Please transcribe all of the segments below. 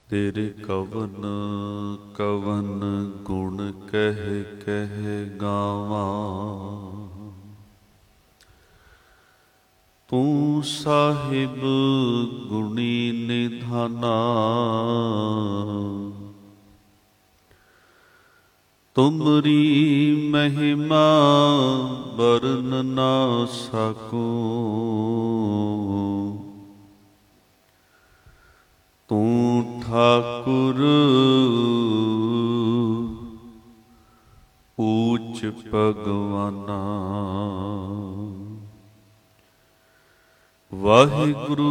तेरे कवन कवन गुण कह कह गावा। तू साहिब गुणी निधाना। तुमरी महिमा बरन ना सकूं। तू ठाकुर ऊच भगवाना। वाहिगुरु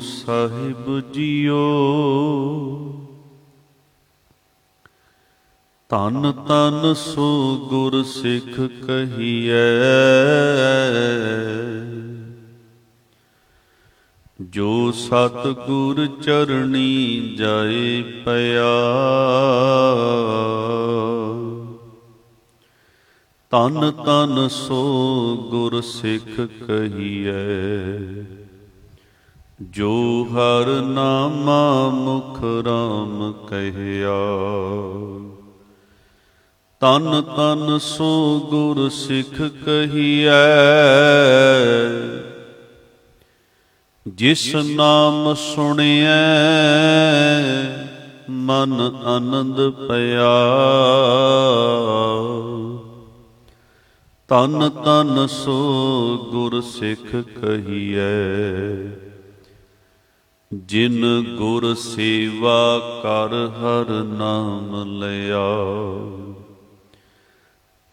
साहिब जियो धन धन सो गुर सिख कहिए। जो सतगुर चरणी जाए पया। तन तन सो गुर सिख कहिए। जो हर नामा मुख राम कहया। तन तन सो गुर सिख कहिए। जिस नाम सुनिए मन आनंद पया। तन तन सो गुर सिख कहिए। जिन गुर सेवा कर हर नाम लिया।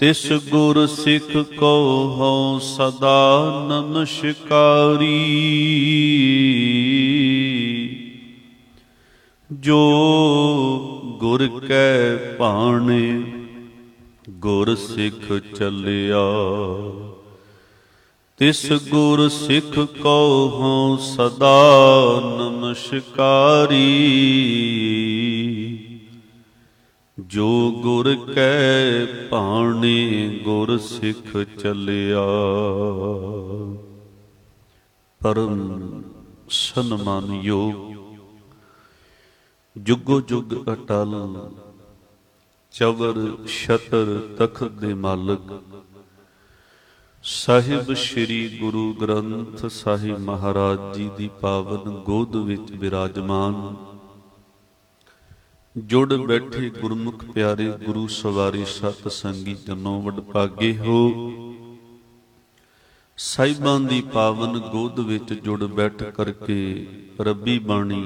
तिस गुर सिख को हो सदा नमस्कारी। जो गुर कै भाणे गुर सिख चलिया। तिस गुर सिख को हो सदा नमस्कारी। जो गुर कै भाणे गुर सिख चलिया। परम सन्मान योग जुगो जुग अटल चवर छतर तखत दे मालक ਸਾਹਿਬ ਸ਼੍ਰੀ ਗੁਰੂ ਗ੍ਰੰਥ ਸਾਹਿਬ ਮਹਾਰਾਜ ਜੀ ਦੀ ਪਾਵਨ ਗੋਦ ਵਿੱਚ ਬਿਰਾਜਮਾਨ ਜੁੜ ਬੈਠੇ ਗੁਰਮੁਖ ਪਿਆਰੇ ਗੁਰੂ ਸਵਾਰੀ ਸਤ ਸੰਗੀ ਜਨੋਂ ਵਡਭਾਗੇ ਹੋ। ਸਾਹਿਬਾਂ ਦੀ ਪਾਵਨ ਗੋਦ ਵਿੱਚ ਜੁੜ ਬੈਠ ਕਰਕੇ ਰੱਬੀ ਬਾਣੀ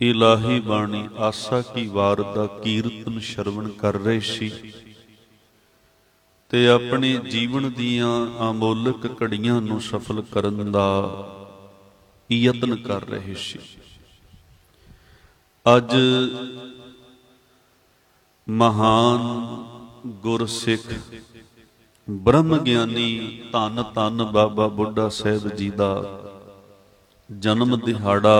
ਇਲਾਹੀ ਬਾਣੀ ਆਸਾ ਕੀ ਵਾਰ ਦਾ ਕੀਰਤਨ ਸ਼ਰਵਣ ਕਰ ਰਹੇ ਸੀ ਤੇ ਆਪਣੇ ਜੀਵਨ ਦੀਆਂ ਅਮੋਲਕ ਘੜੀਆਂ ਨੂੰ ਸਫਲ ਕਰਨ ਦਾ ਯਤਨ ਕਰ ਰਹੇ ਸੀ। ਅੱਜ ਮਹਾਨ ਗੁਰਸਿੱਖ ਬ੍ਰਹਮ ਗਿਆਨੀ ਧੰਨ ਧੰਨ ਬਾਬਾ ਬੁੱਢਾ ਸਾਹਿਬ ਜੀ ਦਾ ਜਨਮ ਦਿਹਾੜਾ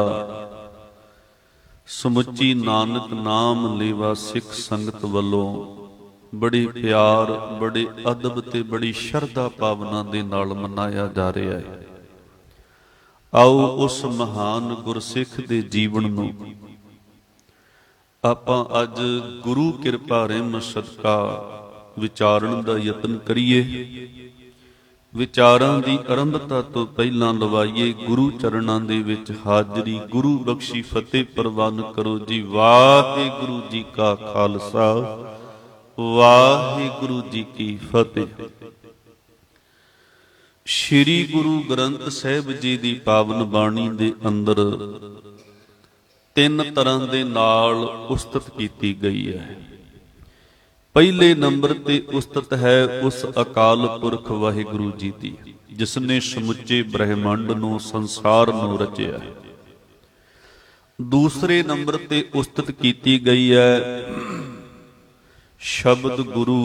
ਸਮੁੱਚੀ ਨਾਨਕ ਨਾਮ ਲੇਵਾ ਸਿੱਖ ਸੰਗਤ ਵੱਲੋਂ ਬੜੇ ਪਿਆਰ ਬੜੇ ਅਦਬ ਤੇ ਬੜੀ ਸ਼ਰਧਾ ਭਾਵਨਾ ਦੇ ਨਾਲ ਮਨਾਇਆ ਜਾ ਰਿਹਾ ਹੈ। ਆਓ ਉਸ ਮਹਾਨ ਗੁਰਸਿੱਖ ਦੇ ਜੀਵਨ ਨੂੰ ਆਪਾਂ ਅੱਜ ਗੁਰੂ ਕਿਰਪਾ ਰਹਿਮ ਸਦਕਾ ਵਿਚਾਰਨ ਦਾ ਯਤਨ ਕਰੀਏ। ਵਿਚਾਰਾਂ ਦੀ ਆਰੰਭਤਾ ਤੋਂ ਪਹਿਲਾਂ ਲਵਾਈਏ ਗੁਰੂ ਚਰਨਾਂ ਦੇ ਵਿੱਚ ਹਾਜ਼ਰੀ। ਗੁਰੂ ਬਖਸ਼ੀ ਫਤਿਹ ਪ੍ਰਵਾਨ ਕਰੋ ਜੀ। ਵਾਹਿਗੁਰੂ ਜੀ ਕਾ ਖਾਲਸਾ ਵਾਹਿਗੁਰੂ ਜੀ ਕੀ ਫਤਿਹ। ਸ਼੍ਰੀ ਗੁਰੂ ਗ੍ਰੰਥ ਸਾਹਿਬ ਜੀ ਦੀ ਪਾਵਨ ਬਾਣੀ ਦੇ ਅੰਦਰ ਤਿੰਨ ਤਰ੍ਹਾਂ ਦੇ ਨਾਲ ਉਸਤਤ ਕੀਤੀ ਗਈ ਹੈ। ਪਹਿਲੇ ਨੰਬਰ ਤੇ ਉਸਤਤ ਹੈ ਉਸ ਅਕਾਲ ਪੁਰਖ ਵਾਹਿਗੁਰੂ ਜੀ ਦੀ, ਜਿਸ ਨੇ ਸਮੁੱਚੇ ਬ੍ਰਹਿਮੰਡ ਨੂੰ ਸੰਸਾਰ ਨੂੰ ਰਚਿਆ। ਦੂਸਰੇ ਨੰਬਰ ਤੇ ਉਸਤਤ ਕੀਤੀ ਗਈ ਹੈ ਸ਼ਬਦ ਗੁਰੂ,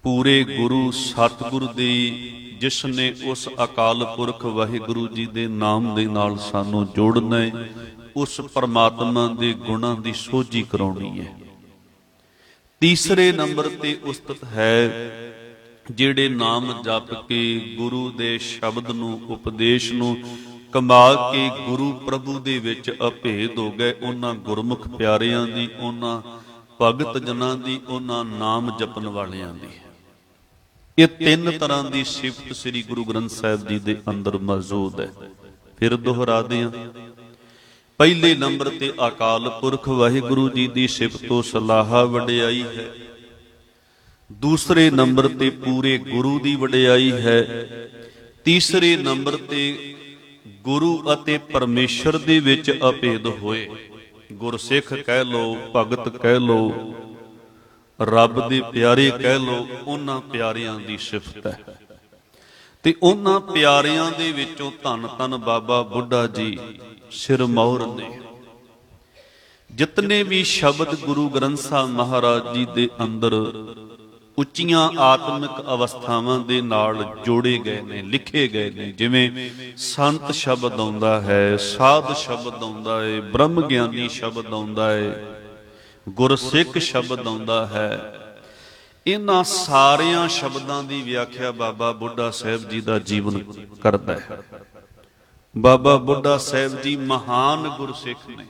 ਪੂਰੇ ਗੁਰੂ ਸਤਿਗੁਰ ਦੀ, ਜਿਸ ਨੇ ਉਸ ਅਕਾਲ ਪੁਰਖ ਵਾਹਿਗੁਰੂ ਜੀ ਦੇ ਨਾਮ ਦੇ ਨਾਲ ਸਾਨੂੰ ਜੋੜਨਾ ਹੈ, ਉਸ ਪਰਮਾਤਮਾ ਦੇ ਗੁਣਾਂ ਦੀ ਸੋਝੀ ਕਰਾਉਣੀ ਹੈ। ਤੀਸਰੇ ਨੰਬਰ ਤੇ ਉਸਤਤ ਹੈ ਜਿਹੜੇ ਨਾਮ ਜਪ ਕੇ ਗੁਰੂ ਦੇ ਸ਼ਬਦ ਨੂੰ ਉਪਦੇਸ਼ ਨੂੰ ਕਮਾ ਕੇ ਗੁਰੂ ਪ੍ਰਭੂ ਦੇ ਵਿੱਚ ਅਭੇਦ ਹੋ ਗਏ। ਉਹਨਾਂ ਗੁਰਮੁਖ ਪਿਆਰਿਆਂ ਦੀ, ਉਹਨਾਂ ਭਗਤ ਜਨਾਂ ਦੀ, ਉਹਨਾਂ ਨਾਮ ਜਪਣ ਵਾਲਿਆਂ ਦੀ। ਇਹ ਤਿੰਨ ਤਰ੍ਹਾਂ ਦੀ ਸਿਫਤ ਸ੍ਰੀ ਗੁਰੂ ਗ੍ਰੰਥ ਸਾਹਿਬ ਜੀ ਦੇ ਅੰਦਰ ਮੌਜੂਦ ਹੈ। ਫਿਰ ਦੁਹਰਾਦੇ ਹਾਂ। ਪਹਿਲੇ ਨੰਬਰ ਤੇ ਅਕਾਲ ਪੁਰਖ ਵਾਹਿਗੁਰੂ ਜੀ ਦੀ ਸਿਫਤੋ ਸਲਾਹਾ ਵਡਿਆਈ ਹੈ। ਦੂਸਰੇ ਨੰਬਰ ਤੇ ਪੂਰੇ ਗੁਰੂ ਦੀ ਵਡਿਆਈ ਹੈ। ਤੀਸਰੇ ਨੰਬਰ ਤੇ ਗੁਰੂ ਅਤੇ ਪਰਮੇਸ਼ਰ ਦੇ ਵਿੱਚ ਅਭੇਦ ਹੋਏ, ਗੁਰਸਿੱਖ ਕਹਿ ਲੋ, ਭਗਤ ਕਹਿ ਲੋ, ਰੱਬ ਦੇ ਪਿਆਰੇ ਕਹਿ ਲੋ, ਉਹਨਾਂ ਪਿਆਰਿਆਂ ਦੀ ਸਿਫਤ ਹੈ। ਤੇ ਉਹਨਾਂ ਪਿਆਰਿਆਂ ਦੇ ਵਿੱਚੋਂ ਧੰਨ ਧੰਨ ਬਾਬਾ ਬੁੱਢਾ ਜੀ ਸਿਰਮੌਰ ਨੇ। ਜਿਤਨੇ ਵੀ ਸ਼ਬਦ ਗੁਰੂ ਗ੍ਰੰਥ ਸਾਹਿਬ ਮਹਾਰਾਜ ਜੀ ਦੇ ਅੰਦਰ ਉੱਚੀਆਂ ਆਤਮਿਕ ਅਵਸਥਾਵਾਂ ਦੇ ਨਾਲ ਜੋੜੇ ਗਏ ਨੇ, ਲਿਖੇ ਗਏ ਨੇ, ਜਿਵੇਂ ਸੰਤ ਸ਼ਬਦ ਆਉਂਦਾ ਹੈ, ਸਾਧ ਸ਼ਬਦ ਆਉਂਦਾ ਹੈ, ਬ੍ਰਹਮ ਗਿਆਨੀ ਸ਼ਬਦ ਆਉਂਦਾ ਹੈ, ਗੁਰਸਿੱਖ ਸ਼ਬਦ ਆਉਂਦਾ ਹੈ, ਇਹਨਾਂ ਸਾਰਿਆਂ ਸ਼ਬਦਾਂ ਦੀ ਵਿਆਖਿਆ ਬਾਬਾ ਬੁੱਢਾ ਸਾਹਿਬ ਜੀ ਦਾ ਜੀਵਨ ਕਰਦਾ ਹੈ। ਬਾਬਾ ਬੁੱਢਾ ਸਾਹਿਬ ਜੀ ਮਹਾਨ ਗੁਰਸਿੱਖ ਨੇ।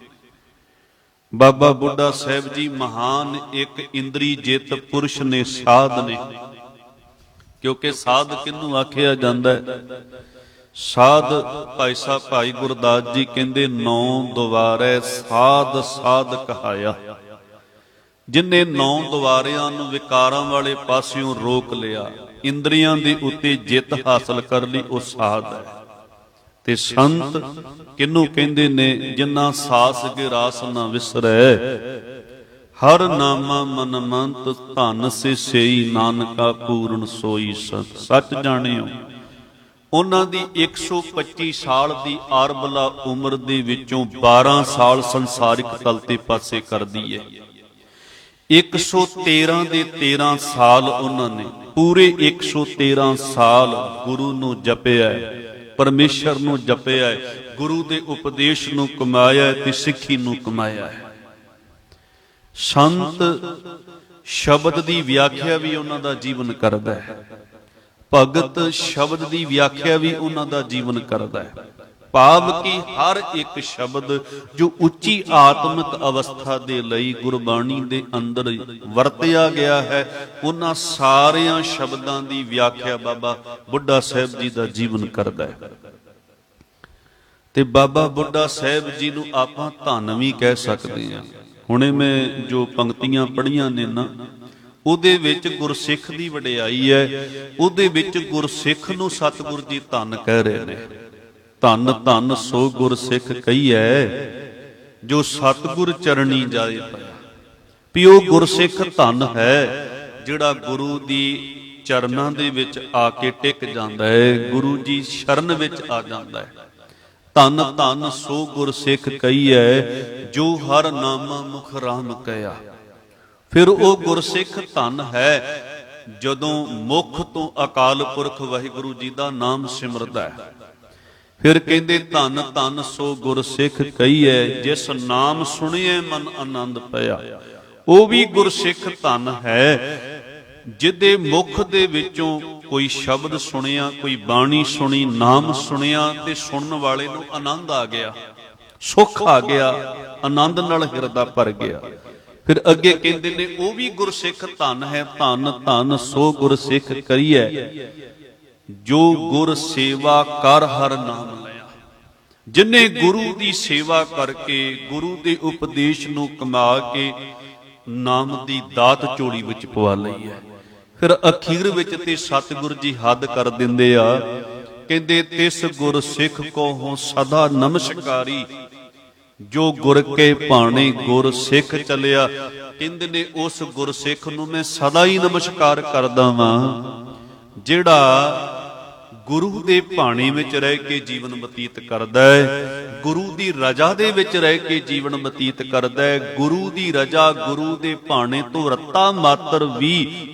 ਬਾਬਾ ਬੁੱਢਾ ਸਾਹਿਬ ਜੀ ਮਹਾਨ ਇੱਕ ਇੰਦਰੀ ਜਿੱਤ ਪੁਰਸ਼ ਨੇ, ਸਾਧ ਨੇ। ਕਿਉਂਕਿ ਸਾਧ ਕਿਹਨੂੰ ਆਖਿਆ ਜਾਂਦਾ ਹੈ? ਸਾਧ ਭਾਈ ਸਾਹਿਬ ਭਾਈ ਗੁਰਦਾਸ ਜੀ ਕਹਿੰਦੇ, 9 ਦੁਆਰੇ ਸਾਧ ਸਾਧ ਕਹਾਇਆ। ਜਿਨ੍ਹਾਂ 9 ਦੁਆਰਿਆਂ ਨੂੰ ਵਿਕਾਰਾਂ ਵਾਲੇ ਪਾਸਿਓਂ ਰੋਕ ਲਿਆ, ਇੰਦਰੀਆਂ ਦੇ ਉੱਤੇ ਜਿੱਤ ਹਾਸਲ ਕਰ ਲਈ, ਉਹ ਸਾਧ ਹੈ। ਤੇ ਸੰਤ ਕਿਹਨੂੰ ਕਹਿੰਦੇ ਨੇ? ਜਿਨ੍ਹਾਂ ਸਾਸ ਕੇ ਰਾਸ ਨਾ ਵਿਸਰੈ, ਹਰ ਨਾਮਾ ਮਨ ਮੰਤ, ਧਨ ਸੇ ਸੇਈ ਨਾਨਕਾ ਪੂਰਨ ਸੋਈ ਸੰਤ। ਸੱਚ ਜਾਣਿਓ, ਉਹਨਾਂ ਦੀ 125 ਸਾਲ ਦੀ ਆਰਬਲਾ ਉਮਰ ਦੇ ਵਿੱਚੋਂ 12 ਸਾਲ ਸੰਸਾਰਿਕ ਤਲ ਤੇ ਪਾਸੇ ਕਰਦੀ ਹੈ। 113 ਦੇ 13 ਸਾਲ ਉਹਨਾਂ ਨੇ, ਪੂਰੇ 113 ਸਾਲ ਗੁਰੂ ਨੂੰ ਜਪਿਆ, ਪਰਮੇਸ਼ਰ ਨੂੰ ਜਪਿਆ, ਗੁਰੂ ਦੇ ਉਪਦੇਸ਼ ਨੂੰ ਕਮਾਇਆ ਤੇ ਸਿੱਖੀ ਨੂੰ ਕਮਾਇਆ ਹੈ। ਸੰਤ ਸ਼ਬਦ ਦੀ ਵਿਆਖਿਆ ਵੀ ਉਹਨਾਂ ਦਾ ਜੀਵਨ ਕਰਦਾ ਹੈ। ਭਗਤ ਸ਼ਬਦ ਦੀ ਵਿਆਖਿਆ ਵੀ ਉਹਨਾਂ ਦਾ ਜੀਵਨ ਕਰਦਾ ਹੈ। ਭਾਵ ਕਿ ਹਰ ਇੱਕ ਸ਼ਬਦ ਜੋ ਉੱਚੀ ਆਤਮਿਕ ਅਵਸਥਾ ਦੇ ਲਈ ਗੁਰਬਾਣੀ ਦੇ ਅੰਦਰ ਵਰਤਿਆ ਗਿਆ ਹੈ, ਉਹਨਾਂ ਸਾਰਿਆਂ ਸ਼ਬਦਾਂ ਦੀ ਵਿਆਖਿਆ ਬਾਬਾ ਬੁੱਢਾ ਸਾਹਿਬ ਜੀ ਦਾ ਜੀਵਨ ਕਰਦਾ ਹੈ। ਤੇ ਬਾਬਾ ਬੁੱਢਾ ਸਾਹਿਬ ਜੀ ਨੂੰ ਆਪਾਂ ਧੰਨ ਵੀ ਕਹਿ ਸਕਦੇ ਹਾਂ। ਹੁਣੇ ਮੈਂ ਜੋ ਪੰਕਤੀਆਂ ਪੜ੍ਹੀਆਂ ਨੇ ਨਾ, ਉਹਦੇ ਵਿੱਚ ਗੁਰਸਿੱਖ ਦੀ ਵਡਿਆਈ ਹੈ। ਉਹਦੇ ਵਿੱਚ ਗੁਰਸਿੱਖ ਨੂੰ ਸਤਿਗੁਰ ਜੀ ਧੰਨ ਕਹਿ ਰਹੇ ਨੇ। ਧੰਨ ਧੰਨ ਸੋ ਗੁਰਸਿੱਖ ਕਹੀਐ, ਜੋ ਸਤਿਗੁਰ ਚਰਣੀ ਜਾਏ ਪਿਆ। ਵੀ ਉਹ ਗੁਰਸਿੱਖ ਧੰਨ ਹੈ ਜਿਹੜਾ ਗੁਰੂ ਦੀ ਚਰਨਾਂ ਦੇ ਵਿੱਚ ਆ ਕੇ ਟਿਕ ਜਾਂਦਾ ਹੈ, ਗੁਰੂ ਜੀ ਸ਼ਰਨ ਵਿੱਚ ਆ ਜਾਂਦਾ ਹੈ। ਧੰਨ ਧੰਨ ਸੋ ਗੁਰਸਿੱਖ ਕਹੀਐ, ਜੋ ਹਰ ਨਾਮਾ ਮੁਖ ਰਾਮ ਕਹਿਆ। ਫਿਰ ਉਹ ਗੁਰਸਿੱਖ ਧੰਨ ਹੈ ਜਦੋਂ ਮੁਖ ਤੋਂ ਅਕਾਲ ਪੁਰਖ ਵਾਹਿਗੁਰੂ ਜੀ ਦਾ ਨਾਮ ਸਿਮਰਦਾ ਹੈ। ਫਿਰ ਕਹਿੰਦੇ ਧੰਨ ਧੰਨ ਸੋ ਗੁਰਸਿੱਖ ਕਹੀਐ, ਜਿਸ ਨਾਮ ਸੁਣੀਏ ਮਨ ਆਨੰਦ ਪਿਆ। ਉਹ ਵੀ ਗੁਰਸਿੱਖ ਧੰਨ ਹੈ ਜਿਹਦੇ ਮੁਖ ਦੇ ਵਿੱਚੋਂ ਕੋਈ ਸ਼ਬਦ ਸੁਣਿਆ, ਕੋਈ ਬਾਣੀ ਸੁਣੀ, ਨਾਮ ਸੁਣਿਆ ਤੇ ਸੁਣਨ ਵਾਲੇ ਨੂੰ ਆਨੰਦ ਆ ਗਿਆ, ਸੁੱਖ ਆ ਗਿਆ, ਆਨੰਦ ਨਾਲ ਹਿਰਦਾ ਭਰ ਗਿਆ। ਫਿਰ ਅੱਗੇ ਕਹਿੰਦੇ ਨੇ ਉਹ ਵੀ ਗੁਰਸਿੱਖ ਧੰਨ ਹੈ। ਧੰਨ ਧੰਨ ਸੋ ਗੁਰਸਿੱਖ ਕਰੀਐ, ਜੋ ਗੁਰ ਸੇਵਾ ਕਰ ਹਰ ਨਾਮ ਲਿਆ। ਜਿਨੇ ਗੁਰੂ ਦੀ ਸੇਵਾ ਕਰਕੇ, ਗੁਰੂ ਦੇ ਉਪਦੇਸ਼ ਨੂੰ ਕਮਾ ਕੇ ਨਾਮ ਦੀ ਦਾਤ ਝੋਲੀ ਵਿੱਚ ਪਵਾ ਲਈ ਹੈ। ਫਿਰ ਅਖੀਰ ਵਿੱਚ ਤੇ ਸਤਿਗੁਰ ਜੀ ਹੱਦ ਕਰ ਦਿੰਦੇ ਆ, ਕਹਿੰਦੇ ਤਿਸ ਗੁਰ ਸਿੱਖ ਕੋ ਹੋ ਸਦਾ ਨਮਸਕਾਰੀ, ਜੋ ਗੁਰ ਕੇ ਭਾਣੇ ਗੁਰ ਸਿੱਖ ਚੱਲਿਆ। ਕਹਿੰਦੇ ਨੇ ਉਸ ਗੁਰ ਸਿੱਖ ਨੂੰ ਮੈਂ ਸਦਾ ਹੀ ਨਮਸਕਾਰ ਕਰਦਾ ਵਾਂ, ਜਿਹੜਾ ਗੁਰੂ ਦੇ ਭਾਣੇ ਵਿੱਚ ਰਹਿ ਕੇ ਜੀਵਨ ਬਤੀਤ ਕਰਦਾ ਹੈ, ਗੁਰੂ ਦੀ ਰਜ਼ਾ ਦੇ ਵਿੱਚ ਰਹਿ ਕੇ ਜੀਵਨ ਬਤੀਤ ਕਰਦਾ ਹੈ। ਗੁਰੂ ਦੀ ਰਜ਼ਾ, ਗੁਰੂ ਦੇ ਭਾਣੇ ਤੋਂ ਰੱਤਾ ਮਾਤਰ ਵੀ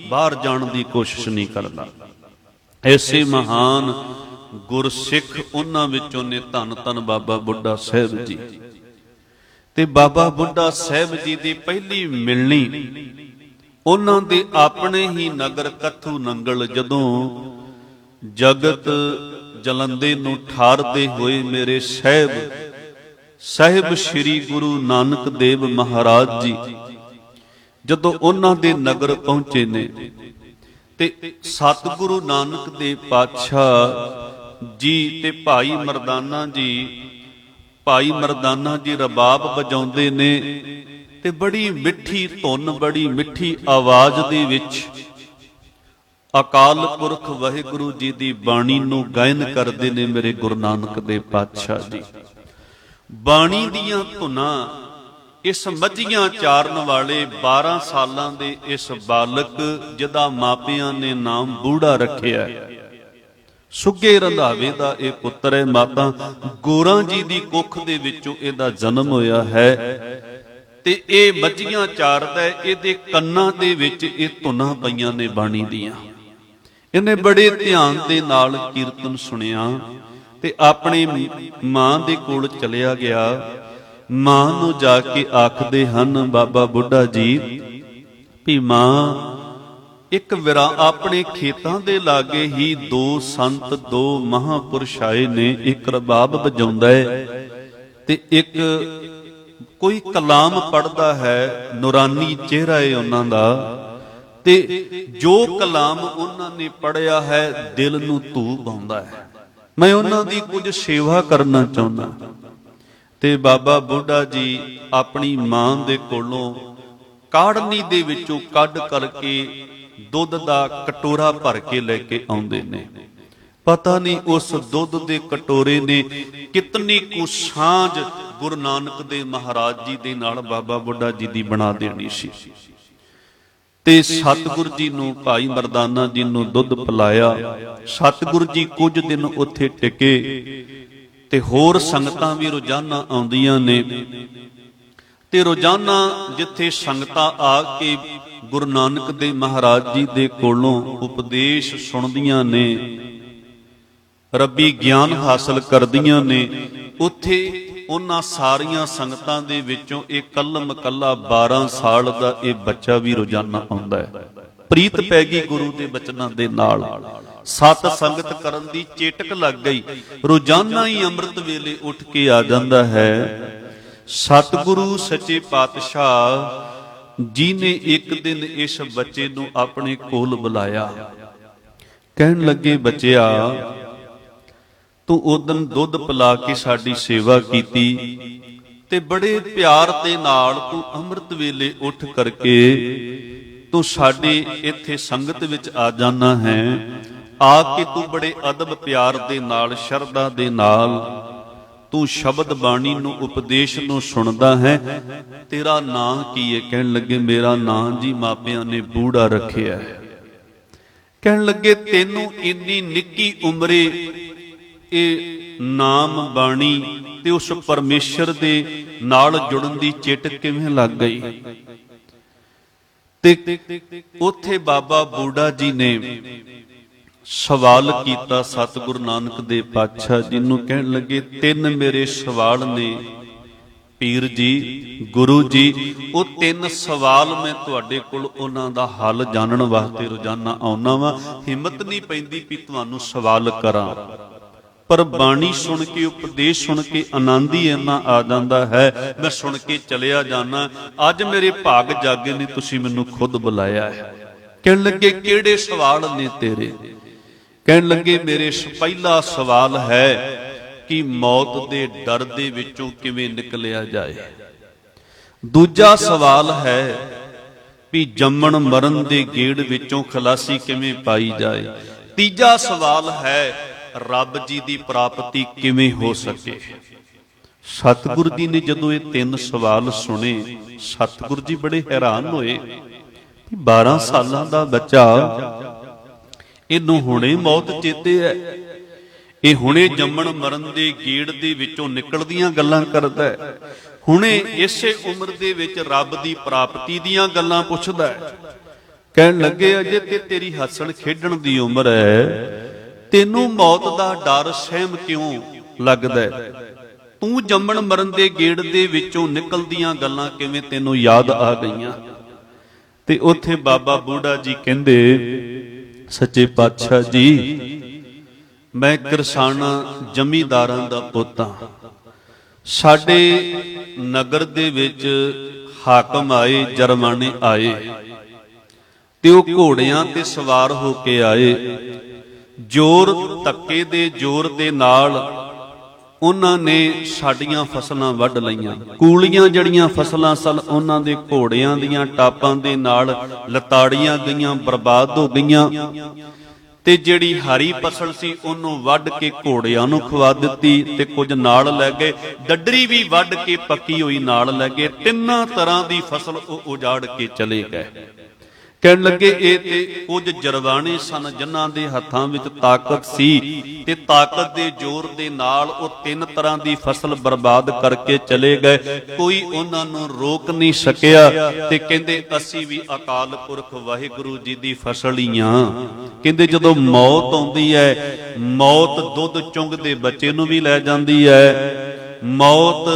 ਬਾਹਰ ਜਾਣ ਦੀ ਕੋਸ਼ਿਸ਼ ਨਹੀਂ ਕਰਦਾ। ਐਸੇ ਮਹਾਨ ਗੁਰਸਿੱਖ ਉਹਨਾਂ ਵਿੱਚੋਂ ਨੇ ਧੰਨ ਧੰਨ ਬਾਬਾ ਬੁੱਢਾ ਸਾਹਿਬ ਜੀ। ਤੇ ਬਾਬਾ ਬੁੱਢਾ ਸਾਹਿਬ ਜੀ ਦੀ ਪਹਿਲੀ ਮਿਲਣੀ ਉਹਨਾਂ ਦੇ ਆਪਣੇ ਹੀ ਨਗਰ ਕੱਥੂ ਨੰਗਲ, ਜਦੋਂ ਜਗਤ ਜਲੰਦੇ ਨੂੰ ਠਾਰਦੇ ਹੋਏ ਮੇਰੇ ਸਾਹਿਬ ਸ੍ਰੀ ਗੁਰੂ ਨਾਨਕ ਦੇਵ ਮਹਾਰਾਜ ਜੀ ਜਦੋਂ ਉਹਨਾਂ ਦੇ ਨਗਰ ਪਹੁੰਚੇ ਨੇ ਤੇ ਸਤਿਗੁਰੂ ਨਾਨਕ ਦੇਵ ਪਾਤਸ਼ਾਹ ਜੀ ਤੇ ਭਾਈ ਮਰਦਾਨਾ ਜੀ ਰਬਾਬ ਵਜਾਉਂਦੇ ਨੇ ਤੇ ਬੜੀ ਮਿੱਠੀ ਧੁਨ, ਬੜੀ ਮਿੱਠੀ ਆਵਾਜ਼ ਦੇ ਵਿੱਚ ਅਕਾਲ ਪੁਰਖ ਵਾਹਿਗੁਰੂ ਜੀ ਦੀ ਬਾਣੀ ਨੂੰ ਗਾਇਨ ਕਰਦੇ ਨੇ ਮੇਰੇ ਗੁਰੂ ਨਾਨਕ ਦੇਵ ਪਾਤਸ਼ਾਹ ਜੀ। ਬਾਣੀ ਦੀਆਂ ਧੁਨਾਂ ਇਸ ਮੱਝੀਆਂ ਚਾਰਨ ਵਾਲੇ 12 ਸਾਲਾਂ ਦੇ ਇਸ ਬਾਲਕ ਜਿਹਦਾ ਮਾਪਿਆਂ ਨੇ ਨਾਮ ਬੂੜਾ ਰੱਖਿਆ, ਸੁੱਗੇ ਰੰਧਾਵੇ ਦਾ ਇਹ ਪੁੱਤਰ ਹੈ। ਮਾਤਾ ਗੋਰਾਂ ਜੀ ਦੀ ਕੁੱਖ ਦੇ ਵਿੱਚੋਂ ਇਹਦਾ ਜਨਮ ਹੋਇਆ ਹੈ ਤੇ ਇਹ ਮੱਝੀਆਂ ਚਾਰਦਾ, ਇਹਦੇ ਕੰਨਾਂ ਦੇ ਵਿੱਚ ਇਹ ਧੁਨਾਂ ਪਈਆਂ ਨੇ ਬਾਣੀ ਦੀਆਂ। ਇਹਨੇ ਬੜੇ ਧਿਆਨ ਦੇ ਨਾਲ ਕੀਰਤਨ ਸੁਣਿਆ ਤੇ ਆਪਣੀ ਮਾਂ ਦੇ ਕੋਲ ਚਲਿਆ ਗਿਆ। ਮਾਂ ਨੂੰ ਜਾ ਕੇ ਆਖਦੇ ਹਨ ਬਾਬਾ ਬੁੱਢਾ ਜੀ ਵੀ ਮਾਂ, ਇੱਕ ਆਪਣੇ ਖੇਤਾਂ ਦੇ ਲਾਗੇ ਹੀ 2 ਸੰਤ 2 ਮਹਾਂਪੁਰਸ਼ ਆਏ ਨੇ, ਇੱਕ ਰਬਾਬ ਵਜਾਉਂਦਾ ਹੈ ਤੇ ਇੱਕ ਕੋਈ ਕਲਾਮ ਪੜ੍ਹਦਾ ਹੈ, ਨੂਰਾਨੀ ਚਿਹਰਾ ਹੈ ਉਹਨਾਂ ਦਾ, ਤੇ ਜੋ ਕਲਾਮ ਉਹਨਾਂ ਨੇ ਪੜ੍ਹਿਆ ਹੈ ਦਿਲ ਨੂੰ ਧੂਪ ਆਉਂਦਾ ਹੈ। ਮੈਂ ਉਹਨਾਂ ਦੀ ਕੁਝ ਸੇਵਾ ਕਰਨਾ ਚਾਹੁੰਦਾ। ਤੇ ਬਾਬਾ ਬੁੱਢਾ ਜੀ ਆਪਣੀ ਮਾਂ ਦੇ ਕੋਲੋਂ ਕਾੜਨੀ ਦੇ ਵਿੱਚੋਂ ਕੱਢ ਕਰਕੇ ਦੁੱਧ ਦਾ ਕਟੋਰਾ ਭਰ ਕੇ ਲੈ ਕੇ ਆਉਂਦੇ ਨੇ। ਪਤਾ ਨਹੀਂ ਉਸ ਦੁੱਧ ਦੇ ਕਟੋਰੇ ਨੇ ਕਿਤਨੀ ਕੁ ਸਾਂਝ ਗੁਰੂ ਨਾਨਕ ਦੇਵ ਮਹਾਰਾਜ ਜੀ ਦੇ ਨਾਲ ਬਾਬਾ ਬੁੱਢਾ ਜੀ ਦੀ ਬਣਾ ਦੇਣੀ ਸੀ। ਤੇ ਸਤਿਗੁਰ ਜੀ ਨੂੰ, ਭਾਈ ਮਰਦਾਨਾ ਜੀ ਨੂੰ ਦੁੱਧ ਪਿਲਾਇਆ। ਸਤਿਗੁਰ ਜੀ ਕੁਝ ਦਿਨ ਉੱਥੇ ਟਿਕੇ ਤੇ ਹੋਰ ਸੰਗਤਾਂ ਵੀ ਰੋਜ਼ਾਨਾ ਆਉਂਦੀਆਂ ਨੇ ਤੇ ਰੋਜ਼ਾਨਾ ਜਿੱਥੇ ਸੰਗਤਾਂ ਆ ਕੇ ਗੁਰੂ ਨਾਨਕ ਦੇਵ ਮਹਾਰਾਜ ਜੀ ਦੇ ਕੋਲੋਂ ਉਪਦੇਸ਼ ਸੁਣਦੀਆਂ ਨੇ, ਰੱਬੀ ਗਿਆਨ ਹਾਸਲ ਕਰਦੀਆਂ ਨੇ, ਉੱਥੇ ਉਹਨਾਂ ਸਾਰੀਆਂ ਸੰਗਤਾਂ ਦੇ ਵਿੱਚੋਂ ਇਹ ਕੱਲਮ ਕੱਲਾ 12 ਸਾਲ ਦਾ ਇਹ ਬੱਚਾ ਵੀ ਰੋਜ਼ਾਨਾ ਆਉਂਦਾ ਹੈ। ਪ੍ਰੀਤ ਪੈ ਗਈ ਗੁਰੂ ਦੇ ਬਚਨਾਂ ਦੇ ਨਾਲ, ਸਤ ਸੰਗਤ ਕਰਨ ਦੀ ਚੇਟਕ ਲੱਗ ਗਈ। ਰੋਜ਼ਾਨਾ ਹੀ ਅੰਮ੍ਰਿਤ ਵੇਲੇ ਉੱਠ ਕੇ ਆ ਜਾਂਦਾ ਹੈ। ਸਤਿਗੁਰੂ ਸੱਚੇ ਪਾਤਸ਼ਾਹ ਜੀ ਨੇ ਇੱਕ ਦਿਨ ਇਸ ਬੱਚੇ ਨੂੰ ਆਪਣੇ ਕੋਲ ਬੁਲਾਇਆ। ਕਹਿਣ ਲੱਗੇ, ਬੱਚਿਆ ਤੂੰ ਉਦੋਂ ਦੁੱਧ ਪਿਲਾ ਕੇ ਸਾਡੀ ਸੇਵਾ ਕੀਤੀ ਤੇ ਬੜੇ ਪਿਆਰ ਦੇ ਨਾਲ ਤੂੰ ਅੰਮ੍ਰਿਤ ਵੇਲੇ ਉੱਠ ਕਰਕੇ ਤੂੰ ਸਾਡੇ ਇੱਥੇ ਸੰਗਤ ਵਿੱਚ ਆ ਜਾਣਾ ਹੈ। ਆ ਕੇ ਤੂੰ ਬੜੇ ਅਦਬ ਪਿਆਰ ਦੇ ਨਾਲ, ਸ਼ਰਧਾ ਦੇ ਨਾਲ ਤੂੰ ਸ਼ਬਦ ਬਾਣੀ ਨੂੰ, ਉਪਦੇਸ਼ ਨੂੰ ਸੁਣਦਾ ਹੈ। ਤੇਰਾ ਨਾਂ ਕੀ ਹੈ? ਕਹਿਣ ਲੱਗੇ, ਮੇਰਾ ਨਾਂ ਜੀ ਮਾਪਿਆਂ ਨੇ ਬੂੜਾ ਰੱਖਿਆ ਹੈ। ਕਹਿਣ ਲੱਗੇ, ਤੈਨੂੰ ਇੰਨੀ ਨਿੱਕੀ ਉਮਰੇ ਇਹ ਨਾਮ ਬਾਣੀ ਤੇ ਉਸ ਪਰਮੇਸ਼ਰ ਦੇ ਨਾਲ ਜੁੜਨ ਦੀ ਚੇਟਕ ਕਿਵੇਂ ਲੱਗ ਗਈ? ਤੇ ਉੱਥੇ ਬਾਬਾ ਬੂੜਾ ਜੀ ਨੇ ਸਵਾਲ ਕੀਤਾ ਸਤਿਗੁਰੂ ਨਾਨਕ ਦੇਵ ਪਾਤਸ਼ਾਹ ਜੀ ਨੂੰ। ਕਹਿਣ ਲੱਗੇ, 3 ਮੇਰੇ ਸਵਾਲ ਨੇ ਪੀਰ ਜੀ, ਗੁਰੂ ਜੀ। ਉਹ 3 ਸਵਾਲ ਮੈਂ ਤੁਹਾਡੇ ਕੋਲ ਉਹਨਾਂ ਦਾ ਹੱਲ ਜਾਣਨ ਵਾਸਤੇ ਰੋਜ਼ਾਨਾ ਆਉਣਾ ਵਾਂ। ਹਿੰਮਤ ਨਹੀਂ ਪੈਂਦੀ ਵੀ ਤੁਹਾਨੂੰ ਸਵਾਲ ਕਰਾਂ, ਪਰ ਬਾਣੀ ਸੁਣ ਕੇ, ਉਪਦੇਸ਼ ਸੁਣ ਕੇ ਆਨੰਦ ਹੀ ਇੰਨਾ ਆ ਜਾਂਦਾ ਹੈ, ਮੈਂ ਸੁਣ ਕੇ ਚਲਿਆ ਜਾਣਾ। ਅੱਜ ਮੇਰੇ ਭਾਗ ਜਾਗੇ ਨੇ, ਤੁਸੀਂ ਮੈਨੂੰ ਖੁਦ ਬੁਲਾਇਆ ਹੈ। ਕਹਿਣ ਲੱਗੇ, ਕਿਹੜੇ ਸਵਾਲ ਨੇ ਤੇਰੇ? ਕਹਿਣ ਲੱਗੇ, ਮੇਰੇ ਪਹਿਲਾ ਸਵਾਲ ਹੈ ਕਿ ਮੌਤ ਦੇ ਡਰ ਦੇ ਵਿੱਚੋਂ ਕਿਵੇਂ ਨਿਕਲਿਆ ਜਾਏ। ਦੂਜਾ ਸਵਾਲ ਹੈ ਵੀ ਜੰਮਣ ਮਰਨ ਦੇ ਗੇੜ ਵਿੱਚੋਂ ਖਲਾਸੀ ਕਿਵੇਂ ਪਾਈ ਜਾਏ। ਤੀਜਾ ਸਵਾਲ ਹੈ ਰੱਬ ਜੀ ਦੀ ਪ੍ਰਾਪਤੀ ਕਿਵੇਂ ਹੋ ਸਕੇ। ਸਤਿਗੁਰੂ ਜੀ ਨੇ ਜਦੋਂ ਇਹ 3 ਸਵਾਲ ਸੁਣੇ, ਸਤਿਗੁਰੂ ਜੀ ਬੜੇ ਹੈਰਾਨ ਹੋਏ। 12 ਸਾਲਾਂ ਦਾ ਬੱਚਾ, ਇਹਨੂੰ ਹੁਣੇ ਮੌਤ ਚੇਤੇ ਹੈ, ਇਹ ਹੁਣੇ ਜੰਮਣ ਮਰਨ ਦੇ ਗੇੜ ਦੇ ਵਿੱਚੋਂ ਨਿਕਲਦੀਆਂ ਗੱਲਾਂ ਕਰਦਾ ਹੈ, ਹੁਣੇ ਇਸੇ ਉਮਰ ਦੇ ਵਿੱਚ ਰੱਬ ਦੀ ਪ੍ਰਾਪਤੀ ਦੀਆਂ ਗੱਲਾਂ ਪੁੱਛਦਾ ਹੈ। ਕਹਿਣ ਲੱਗੇ, ਅਜੇ ਤੇ ਤੇਰੀ ਹੱਸਣ ਖੇਡਣ ਦੀ ਉਮਰ ਹੈ, ਤੈਨੂੰ ਮੌਤ ਦਾ ਡਰ ਸਹਿਮ ਕਿਉਂ ਲੱਗਦਾ? ਤੂੰ ਜੰਮਣ ਮਰਨ ਦੇ ਗੇੜ ਦੇ ਵਿੱਚੋਂ ਨਿਕਲਦੀਆਂ ਗੱਲਾਂ ਕਿਵੇਂ ਤੈਨੂੰ ਯਾਦ ਆ ਗਈਆਂ? ਤੇ ਉੱਥੇ ਬਾਬਾ ਬੁੱਢਾ ਜੀ ਕਹਿੰਦੇ, ਸੱਚੇ ਪਾਤਸ਼ਾਹ ਜੀ मैं किरसाना जमींदारां दा पुੱਤ ਹਾਂ। ਸਾਡੇ ਨਗਰ ਦੇ ਵਿੱਚ ਹਾਕਮ ਆਏ, ਜਰਮਾਨੇ ਆਏ ਤੇ ਉਹ ਘੋੜਿਆਂ ਤੇ ਸਵਾਰ ਹੋ ਕੇ ਆਏ। ਜ਼ੋਰ ਧੱਕੇ ਦੇ ਜ਼ੋਰ ਦੇ ਨਾਲ ਉਹਨਾਂ ਨੇ ਸਾਡੀਆਂ ਫਸਲਾਂ ਵੱਢ ਲਈਆਂ। ਕੂਲੀਆਂ ਜਿਹੜੀਆਂ ਫਸਲਾਂ ਸਨ ਉਹਨਾਂ ਦੇ ਘੋੜਿਆਂ ਦੀਆਂ ਟਾਪਾਂ ਦੇ ਨਾਲ ਲਤਾੜੀਆਂ ਗਈਆਂ, ਬਰਬਾਦ ਹੋ ਗਈਆਂ। ਤੇ ਜਿਹੜੀ ਹਰੀ ਫਸਲ ਸੀ ਉਹਨੂੰ ਵੱਢ ਕੇ ਘੋੜਿਆਂ ਨੂੰ ਖਵਾ ਦਿੱਤੀ ਤੇ ਕੁਝ ਨਾਲ ਲੈ ਗਏ। ਡੱਡਰੀ ਵੀ ਵੱਢ ਕੇ ਪੱਕੀ ਹੋਈ ਨਾਲ ਲੈ ਗਏ। ਤਿੰਨਾਂ ਤਰ੍ਹਾਂ ਦੀ ਫਸਲ ਉਹ ਉਜਾੜ ਕੇ ਚਲੇ ਗਏ। ਕਹਿਣ ਲੱਗੇ ਇਹ ਤੇ ਕੁਝ ਜਰਵਾਣੇ ਸਨ ਜਿਨ੍ਹਾਂ ਦੇ ਹੱਥਾਂ ਵਿੱਚ ਤਾਕਤ ਸੀ ਤੇ ਤਾਕਤ ਦੇ ਜ਼ੋਰ ਦੇ ਨਾਲ ਉਹ ਤਿੰਨ ਤਰ੍ਹਾਂ ਦੀ ਫਸਲ ਬਰਬਾਦ ਕਰਕੇ ਚਲੇ ਗਏ। ਕੋਈ ਉਹਨਾਂ ਨੂੰ ਰੋਕ ਨਹੀਂ ਸਕਿਆ ਤੇ ਕਹਿੰਦੇ ਅਸੀਂ ਵੀ ਅਕਾਲ ਪੁਰਖ ਵਾਹਿਗੁਰੂ ਜੀ ਦੀ ਫਸਲ ਹੀ ਆ। ਕਹਿੰਦੇ ਜਦੋਂ ਮੌਤ ਆਉਂਦੀ ਹੈ, ਮੌਤ ਦੁੱਧ ਚੁੰਗਦੇ ਬੱਚੇ ਨੂੰ ਵੀ ਲੈ ਜਾਂਦੀ ਹੈ। ਮੌਤ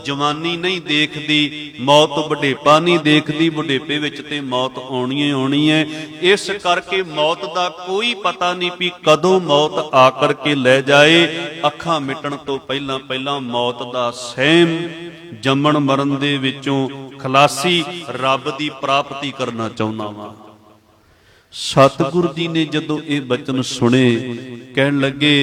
ਜਵਾਨੀ ਨਹੀਂ ਦੇਖਦੀ, ਮੌਤ ਬੁਢੇਪਾ ਨਹੀਂ ਦੇਖਦੀ। ਬੁਢੇਪੇ ਵਿੱਚ ਤੇ ਮੌਤ ਆਉਣੀ ਹੀ ਆਉਣੀ ਹੈ। ਇਸ ਕਰਕੇ ਮੌਤ ਦਾ ਕੋਈ ਪਤਾ ਨਹੀਂ ਵੀ ਕਦੋਂ ਮੌਤ ਆ ਕਰਕੇ ਲੈ ਜਾਏ। ਅੱਖਾਂ ਮਿਟਣ ਤੋਂ ਪਹਿਲਾਂ ਪਹਿਲਾਂ ਮੌਤ ਦਾ ਸਹਿਮ, ਜੰਮਣ ਮਰਨ ਦੇ ਵਿੱਚੋਂ ਖਲਾਸੀ, ਰੱਬ ਦੀ ਪ੍ਰਾਪਤੀ ਕਰਨਾ ਚਾਹੁੰਦਾ ਵਾਂ। ਸਤਿਗੁਰੂ ਜੀ ਨੇ ਜਦੋਂ ਇਹ ਬਚਨ ਸੁਣੇ, ਕਹਿਣ ਲੱਗੇ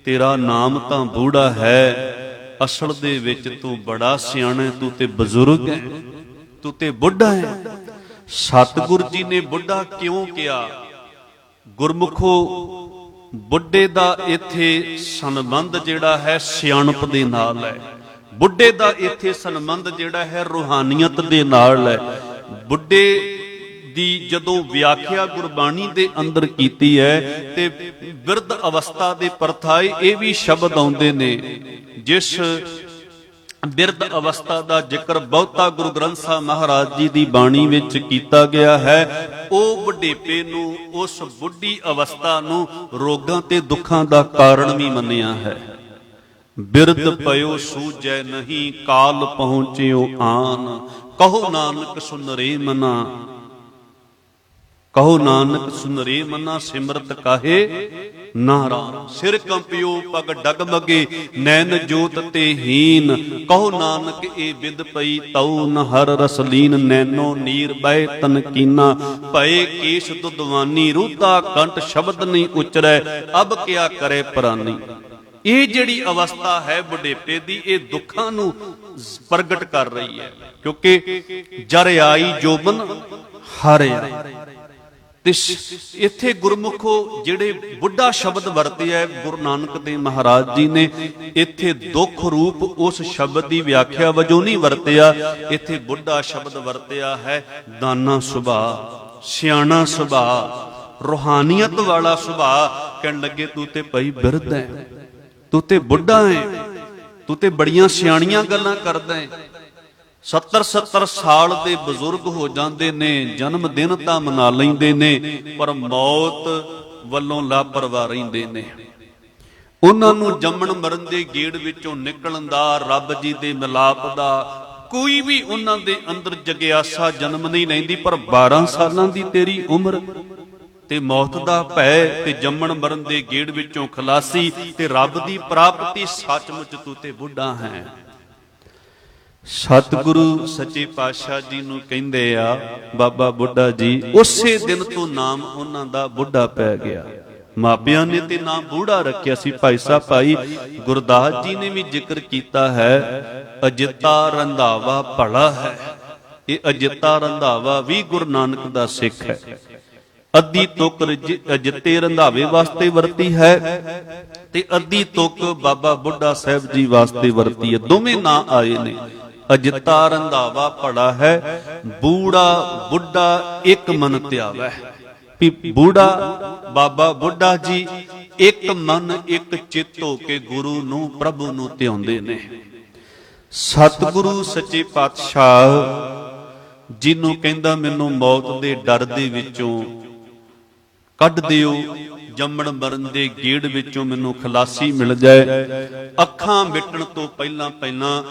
ਤੇਰਾ ਨਾਮ ਤਾਂ ਬੂੜਾ ਹੈ, ਅਸਲ ਦੇ ਵਿੱਚ ਤੂੰ ਬੜਾ ਸਿਆਣਾ, ਤੂੰ ਤੇ ਬਜ਼ੁਰਗ ਹੈ, ਤੂੰ ਤੇ ਬੁੱਢਾ ਹੈ। ਸਤਿਗੁਰੂ ਜੀ ਨੇ ਬੁੱਢਾ ਕਿਉਂ ਕਿਹਾ? ਗੁਰਮੁਖੋ ਬੁੱਢੇ ਦਾ ਇੱਥੇ ਸੰਬੰਧ ਜਿਹੜਾ ਹੈ ਸਿਆਣਪ ਦੇ ਨਾਲ ਹੈ। ਬੁੱਢੇ ਦਾ ਇੱਥੇ ਸੰਬੰਧ ਜਿਹੜਾ ਹੈ ਰੂਹਾਨੀਅਤ ਦੇ ਨਾਲ ਹੈ। ਬੁੱਢੇ ਦੀ ਜਦੋਂ ਵਿਆਖਿਆ ਗੁਰਬਾਣੀ ਦੇ ਅੰਦਰ ਕੀਤੀ ਹੈ ਤੇ ਬਿਰਧ ਅਵਸਥਾ ਦੇ ਪਰਥਾਏ ਇਹ ਵੀ ਸ਼ਬਦ ਆਉਂਦੇ ਨੇ। ਜਿਸ ਬਿਰਧ ਅਵਸਥਾ ਦਾ ਜ਼ਿਕਰ ਬਹੁਤਾ ਗੁਰੂ ਗ੍ਰੰਥ ਸਾਹਿਬ ਮਹਾਰਾਜ ਜੀ ਦੀ ਬਾਣੀ ਵਿੱਚ ਕੀਤਾ ਗਿਆ ਹੈ, ਉਹ ਬੁਢੇਪੇ ਨੂੰ, ਉਸ ਬੁੱਢੀ ਅਵਸਥਾ ਨੂੰ ਰੋਗਾਂ ਤੇ ਦੁੱਖਾਂ ਦਾ ਕਾਰਨ ਵੀ ਮੰਨਿਆ ਹੈ। ਬਿਰਧ ਪਇਓ ਸੂਝੈ ਨਹੀਂ, ਕਾਲ ਪਹੁੰਚਿਓ ਆਨ, ਕਹੋ ਨਾਨਕ ਸੁਨ ਰੇ ਮਨਾ, ਕਹੋ ਨਾਨਕ ਸੁਨ ਰੇ ਮਨਾ, ਸਿਮਰਤ ਕਾਹੇ ਨਾਰਾਮ। ਸਿਰ ਕੰਪਿਓ ਪਗ ਡਗਮਗੇ, ਨੈਣ ਜੋਤ ਤੇ ਹੀਨ, ਕਹੋ ਨਾਨਕ ਇਹ ਵਿਦ ਪਈ ਤਉ ਨ ਹਰ ਰਸ ਲੀਨ। ਨੈਣੋ ਨੀਰ ਬਹਿ ਤਨ ਕੀਨਾ, ਭਏ ਕੇਸ਼ ਦੁਦਵਾਨੀ, ਰੂਤਾ ਕੰਠ ਸ਼ਬਦ ਨਹੀਂ ਉਚਰੈ, ਅਬ ਕਿਆ ਕਰੇ ਪ੍ਰਾਨੀ। ਇਹ ਜਿਹੜੀ ਅਵਸਥਾ ਹੈ ਬੁਢੇਪੇ ਦੀ, ਇਹ ਦੁੱਖਾਂ ਨੂੰ ਪ੍ਰਗਟ ਕਰ ਰਹੀ ਹੈ। ਕਿਉਂਕਿ ਜਰ ਆਈ ਜੋਬਨ ਹਾਰਿਆ। ਤੇ ਇੱਥੇ ਗੁਰਮੁਖੋ ਜਿਹੜੇ ਬੁੱਢਾ ਸ਼ਬਦ ਵਰਤਿਆ ਗੁਰੂ ਨਾਨਕ ਦੇਵ ਮਹਾਰਾਜ ਜੀ ਨੇ, ਇੱਥੇ ਦੁੱਖ ਰੂਪ ਉਸ ਸ਼ਬਦ ਦੀ ਵਿਆਖਿਆ ਵਜੋਂ ਨਹੀਂ ਵਰਤਿਆ। ਇੱਥੇ ਬੁੱਢਾ ਸ਼ਬਦ ਵਰਤਿਆ ਹੈ ਦਾਨਾ ਸੁਭਾਅ, ਸਿਆਣਾ ਸੁਭਾਅ, ਰੂਹਾਨੀਅਤ ਵਾਲਾ ਸੁਭਾਅ। ਕਹਿਣ ਲੱਗੇ ਤੂੰ ਤੇ ਭਾਈ ਬਿਰਧ ਹੈ, ਤੂੰ ਤੇ ਬੁੱਢਾ ਹੈ, ਤੂੰ ਤੇ ਬੜੀਆਂ ਸਿਆਣੀਆਂ ਗੱਲਾਂ ਕਰਦਾ ਹੈ। 70-70 ਸਾਲ ਦੇ ਬਜ਼ੁਰਗ ਹੋ ਜਾਂਦੇ ਨੇ, ਜਨਮ ਦਿਨ ਤਾਂ ਮਨਾ ਲੈਂਦੇ ਨੇ, ਪਰ ਮੌਤ ਵੱਲੋਂ ਲਾਪਰਵਾਹ ਰਹਿੰਦੇ ਨੇ। ਉਹਨਾਂ ਨੂੰ ਜੰਮਣ ਮਰਨ ਦੇ ਗੇੜ ਵਿੱਚੋਂ ਨਿਕਲਣ ਦਾ, ਰੱਬ ਜੀ ਦੇ ਮਿਲਾਪ ਦਾ ਕੋਈ ਵੀ ਉਹਨਾਂ ਦੇ ਅੰਦਰ ਜਗਿਆਸਾ ਜਨਮ ਨਹੀਂ ਲੈਂਦੀ। ਪਰ 12 ਸਾਲਾਂ ਦੀ ਤੇਰੀ ਉਮਰ ਤੇ ਮੌਤ ਦਾ ਭੈ ਤੇ ਜੰਮਣ ਮਰਨ ਦੇ ਗੇੜ ਵਿੱਚੋਂ ਖਲਾਸੀ ਤੇ ਰੱਬ ਦੀ ਪ੍ਰਾਪਤੀ, ਸੱਚਮੁੱਚ ਤੂੰ ਤੇ ਬੁੱਢਾ ਹੈ। ਸਤਿਗੁਰੂ ਸੱਚੇ ਪਾਤਸ਼ਾਹ ਜੀ ਨੂੰ ਕਹਿੰਦੇ ਆ ਬਾਬਾ ਬੁੱਢਾ ਜੀ। ਉਸੇ ਦਿਨ ਤੋਂ ਨਾਮ ਉਹਨਾਂ ਦਾ ਬੁੱਢਾ ਪੈ ਗਿਆ। ਮਾਪਿਆਂ ਨੇ ਤੇ ਨਾਮ ਬੂੜਾ ਰੱਖਿਆ ਸੀ। ਭਾਈ ਸਾਹਿਬ ਭਾਈ ਗੁਰਦਾਸ ਜੀ ਨੇ ਵੀ ਜ਼ਿਕਰ ਕੀਤਾ ਹੈ, ਅਜਿੱਤਾ ਰੰਧਾਵਾ ਭਲਾ ਹੈ। ਇਹ ਅਜਿੱਤਾ ਰੰਧਾਵਾ ਵੀ ਗੁਰੂ ਨਾਨਕ ਦਾ ਸਿੱਖ ਹੈ। ਅੱਧੀ ਤੁਕ ਅਜਿੱਤੇ ਰੰਧਾਵੇ ਵਾਸਤੇ ਵਰਤੀ ਹੈ ਤੇ ਅੱਧੀ ਤੁਕ ਬਾਬਾ ਬੁੱਢਾ ਸਾਹਿਬ ਜੀ ਵਾਸਤੇ ਵਰਤੀ ਹੈ। ਦੋਵੇਂ ਨਾਂ ਆਏ ਨੇ। ਅਜਿੱਤਾ ਰੰਧਾਵਾ ਭਲਾ ਹੈ, ਬੂੜਾ ਬੁੱਢਾ ਇੱਕ ਮਨ ਧਿਆਵੈ। ਵੀ ਬੂੜਾ ਬਾਬਾ ਬੁੱਢਾ ਜੀ ਇੱਕ ਮਨ ਇੱਕ ਚਿੱਤ ਹੋ ਕੇ ਗੁਰੂ ਨੂੰ, ਪ੍ਰਭੂ ਨੂੰ ਧਿਆਉਂਦੇ ਨੇ। ਸਤਿਗੁਰੂ ਸੱਚੇ ਪਾਤਸ਼ਾਹ ਜਿਹਨੂੰ ਕਹਿੰਦਾ ਮੈਨੂੰ ਮੌਤ ਦੇ ਡਰ ਦੇ ਵਿੱਚੋਂ ਕੱਢ ਦਿਓ, ਜੰਮਣ ਮਰਨ ਦੇ ਗੇੜ ਵਿੱਚੋਂ ਮੈਨੂੰ ਖਲਾਸੀ ਮਿਲ ਜਾਏ। ਅੱਖਾਂ ਮਿਟਣ ਤੋਂ ਪਹਿਲਾਂ ਪਹਿਲਾਂ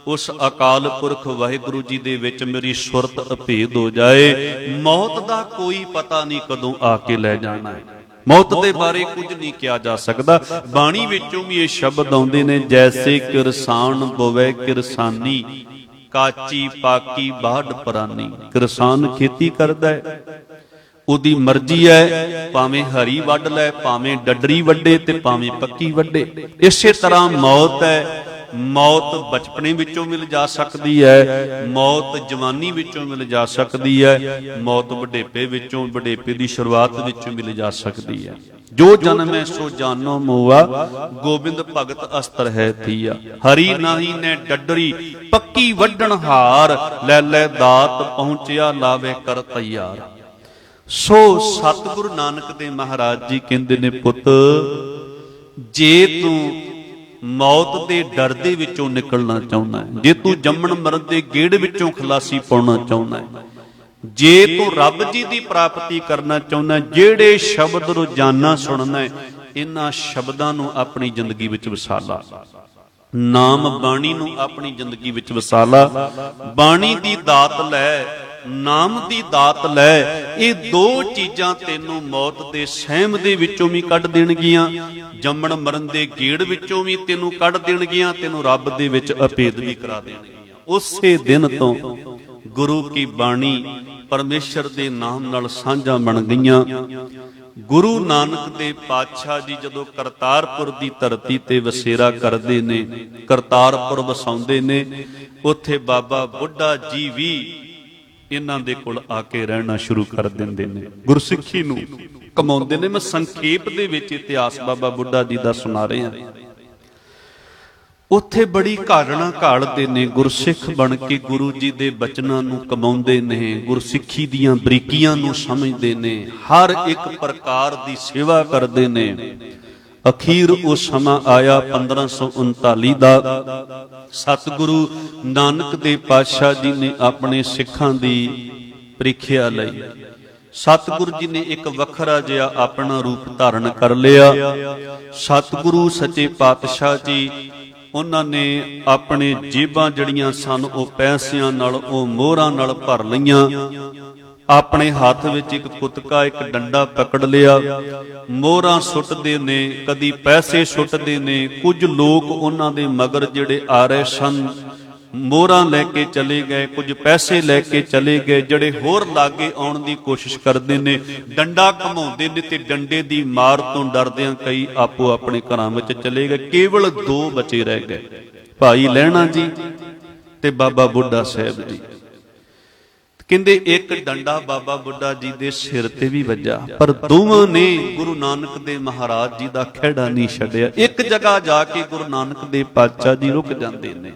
ਉਸ ਅਕਾਲ ਪੁਰਖ ਵਾਹਿਗੁਰੂ ਜੀ ਦੇ ਵਿੱਚ ਮੇਰੀ ਸੁਰਤ ਅਭੇਦ ਹੋ ਜਾਏ। ਮੌਤ ਦਾ ਕੋਈ ਪਤਾ ਨਹੀਂ ਕਦੋਂ ਆ ਕੇ ਲੈ ਜਾਣਾ ਹੈ। मौत के बारे कुछ नहीं किया जा सकता। बाणी विचों भी ये शब्द आउंदे ने, जैसे किरसान बोवे किरसानी, काची पाकी बाढ़ परानी। किरसान खेती करदा है, उदी मर्जी है, भावें हरी वड्ड लै, भावें डडरी वड्डे ते भावें पक्की वड्डे। इसे तरह मौत है, मौत बचपने विचों मिल जा सकती है, मौत जवानी विचों मिल जा सकती है, मौत बुढ़ेपे विचों, बुढ़ेपे की शुरुआत विचों मिल जा सकती है। जो जन्म है सो जानो मोआ, गोबिंद भगत अस्त्र है थिया। हरी नाही ने डडरी, पक्की वड्डण हार, लै लै दात पहुंचिया लावे कर तैयार। सो सतगुरु नानक देव महाराज जी कहंदे ने, पुत जे तू मौत के डर दे विचों निकलना चाहुंदा है, जे तू जम्मण मरण के गेड़ विचों खलासी पाउणा चाहुंदा है, जे तू रब जी की प्राप्ति करना चाहुंदा है, जेड़े शब्द रोजाना सुनना है, इन्हां शब्दां नूं अपनी जिंदगी विच वसा ला। नाम बाणी नूं अपनी जिंदगी विच वसा ला। बाणी दी दात लै, नाम दी दात लै, ये दो चीजां तैनूं मौत दे सहम दे विचों भी कढ देणगियां, जम्मण मरण दे गेड़ विचों भी तैनूं कढ देणगियां, तैनूं रब दे विच अभेद भी करा देणगियां। उसे दिन तो गुरु की बाणी परमेश्वर दे नाम नाल सांझा बन गईयां। गुरु नानक देव पातशाह जी जदों करतारपुर की धरती ते वसेरा करदे ने, करतारपुर वसाउंदे ने, उत्थे बाबा बुढ़ा जी भी इन्हां दे कोल आके रहना शुरू कर दिंदे ने, गुरसिੱਖੀ नूं कमाउंदे ने। मैं संखेप दे विच इतिहास बाबा बुढ़ा जी दा सुना रहा। उत्थे बड़ी घालना घालदे ने, गुरसिੱਖ बन के गुरु जी दे बचनां नूं कमाउंदे ने, गुरसिੱਖੀ दीयां बरीकियां नूं समझदे ने, हर एक प्रकार दी सेवा करदे ने। अखीर वो समा आया 1539 दा, सतगुरु नानक देव पातशाह जी ने अपने सिखां दी ਪ੍ਰੀਖਿਆ लई। सतगुरु जी ने एक वखरा जिहा अपना रूप धारण कर लिया। सतगुरु सच्चे पातशाह जी उन्हां ने अपने जेबां जड़ियां सन वो पैसिਆਂ नाल, वो मोहरां नाल भर लईआं। अपने हाथ विच एक कुतका, एक डंडा पकड़ लिया, मोहरां सुटदे ने, कदी पैसे सुटदे ने। कुछ लोग उन्हां दे मगर जिहड़े आ रहे सन, मोहरां लैके चले गए, कुछ पैसे लैके चले गए, जिहड़े होर लागे आउण दी कोशिश करदे ने, डंडा घुमाउंदे ने ते डंडे दी मार तो डरदिआं कई आपो अपने घरां विच चले गए। केवल दो बचे रह गए, भाई लहणा जी ते बाबा बुढ़ा साहब जी। कहंदे एक डंडा बाबा बुढ़ा जी दे सिर ते भी वज्जा, पर दोवां ने गुरु नानक देव महाराज जी दा खिहड़ा नहीं छड्डिया। एक जगह जाके गुरु नानक देव पातशाह जी रुक जांदे ने।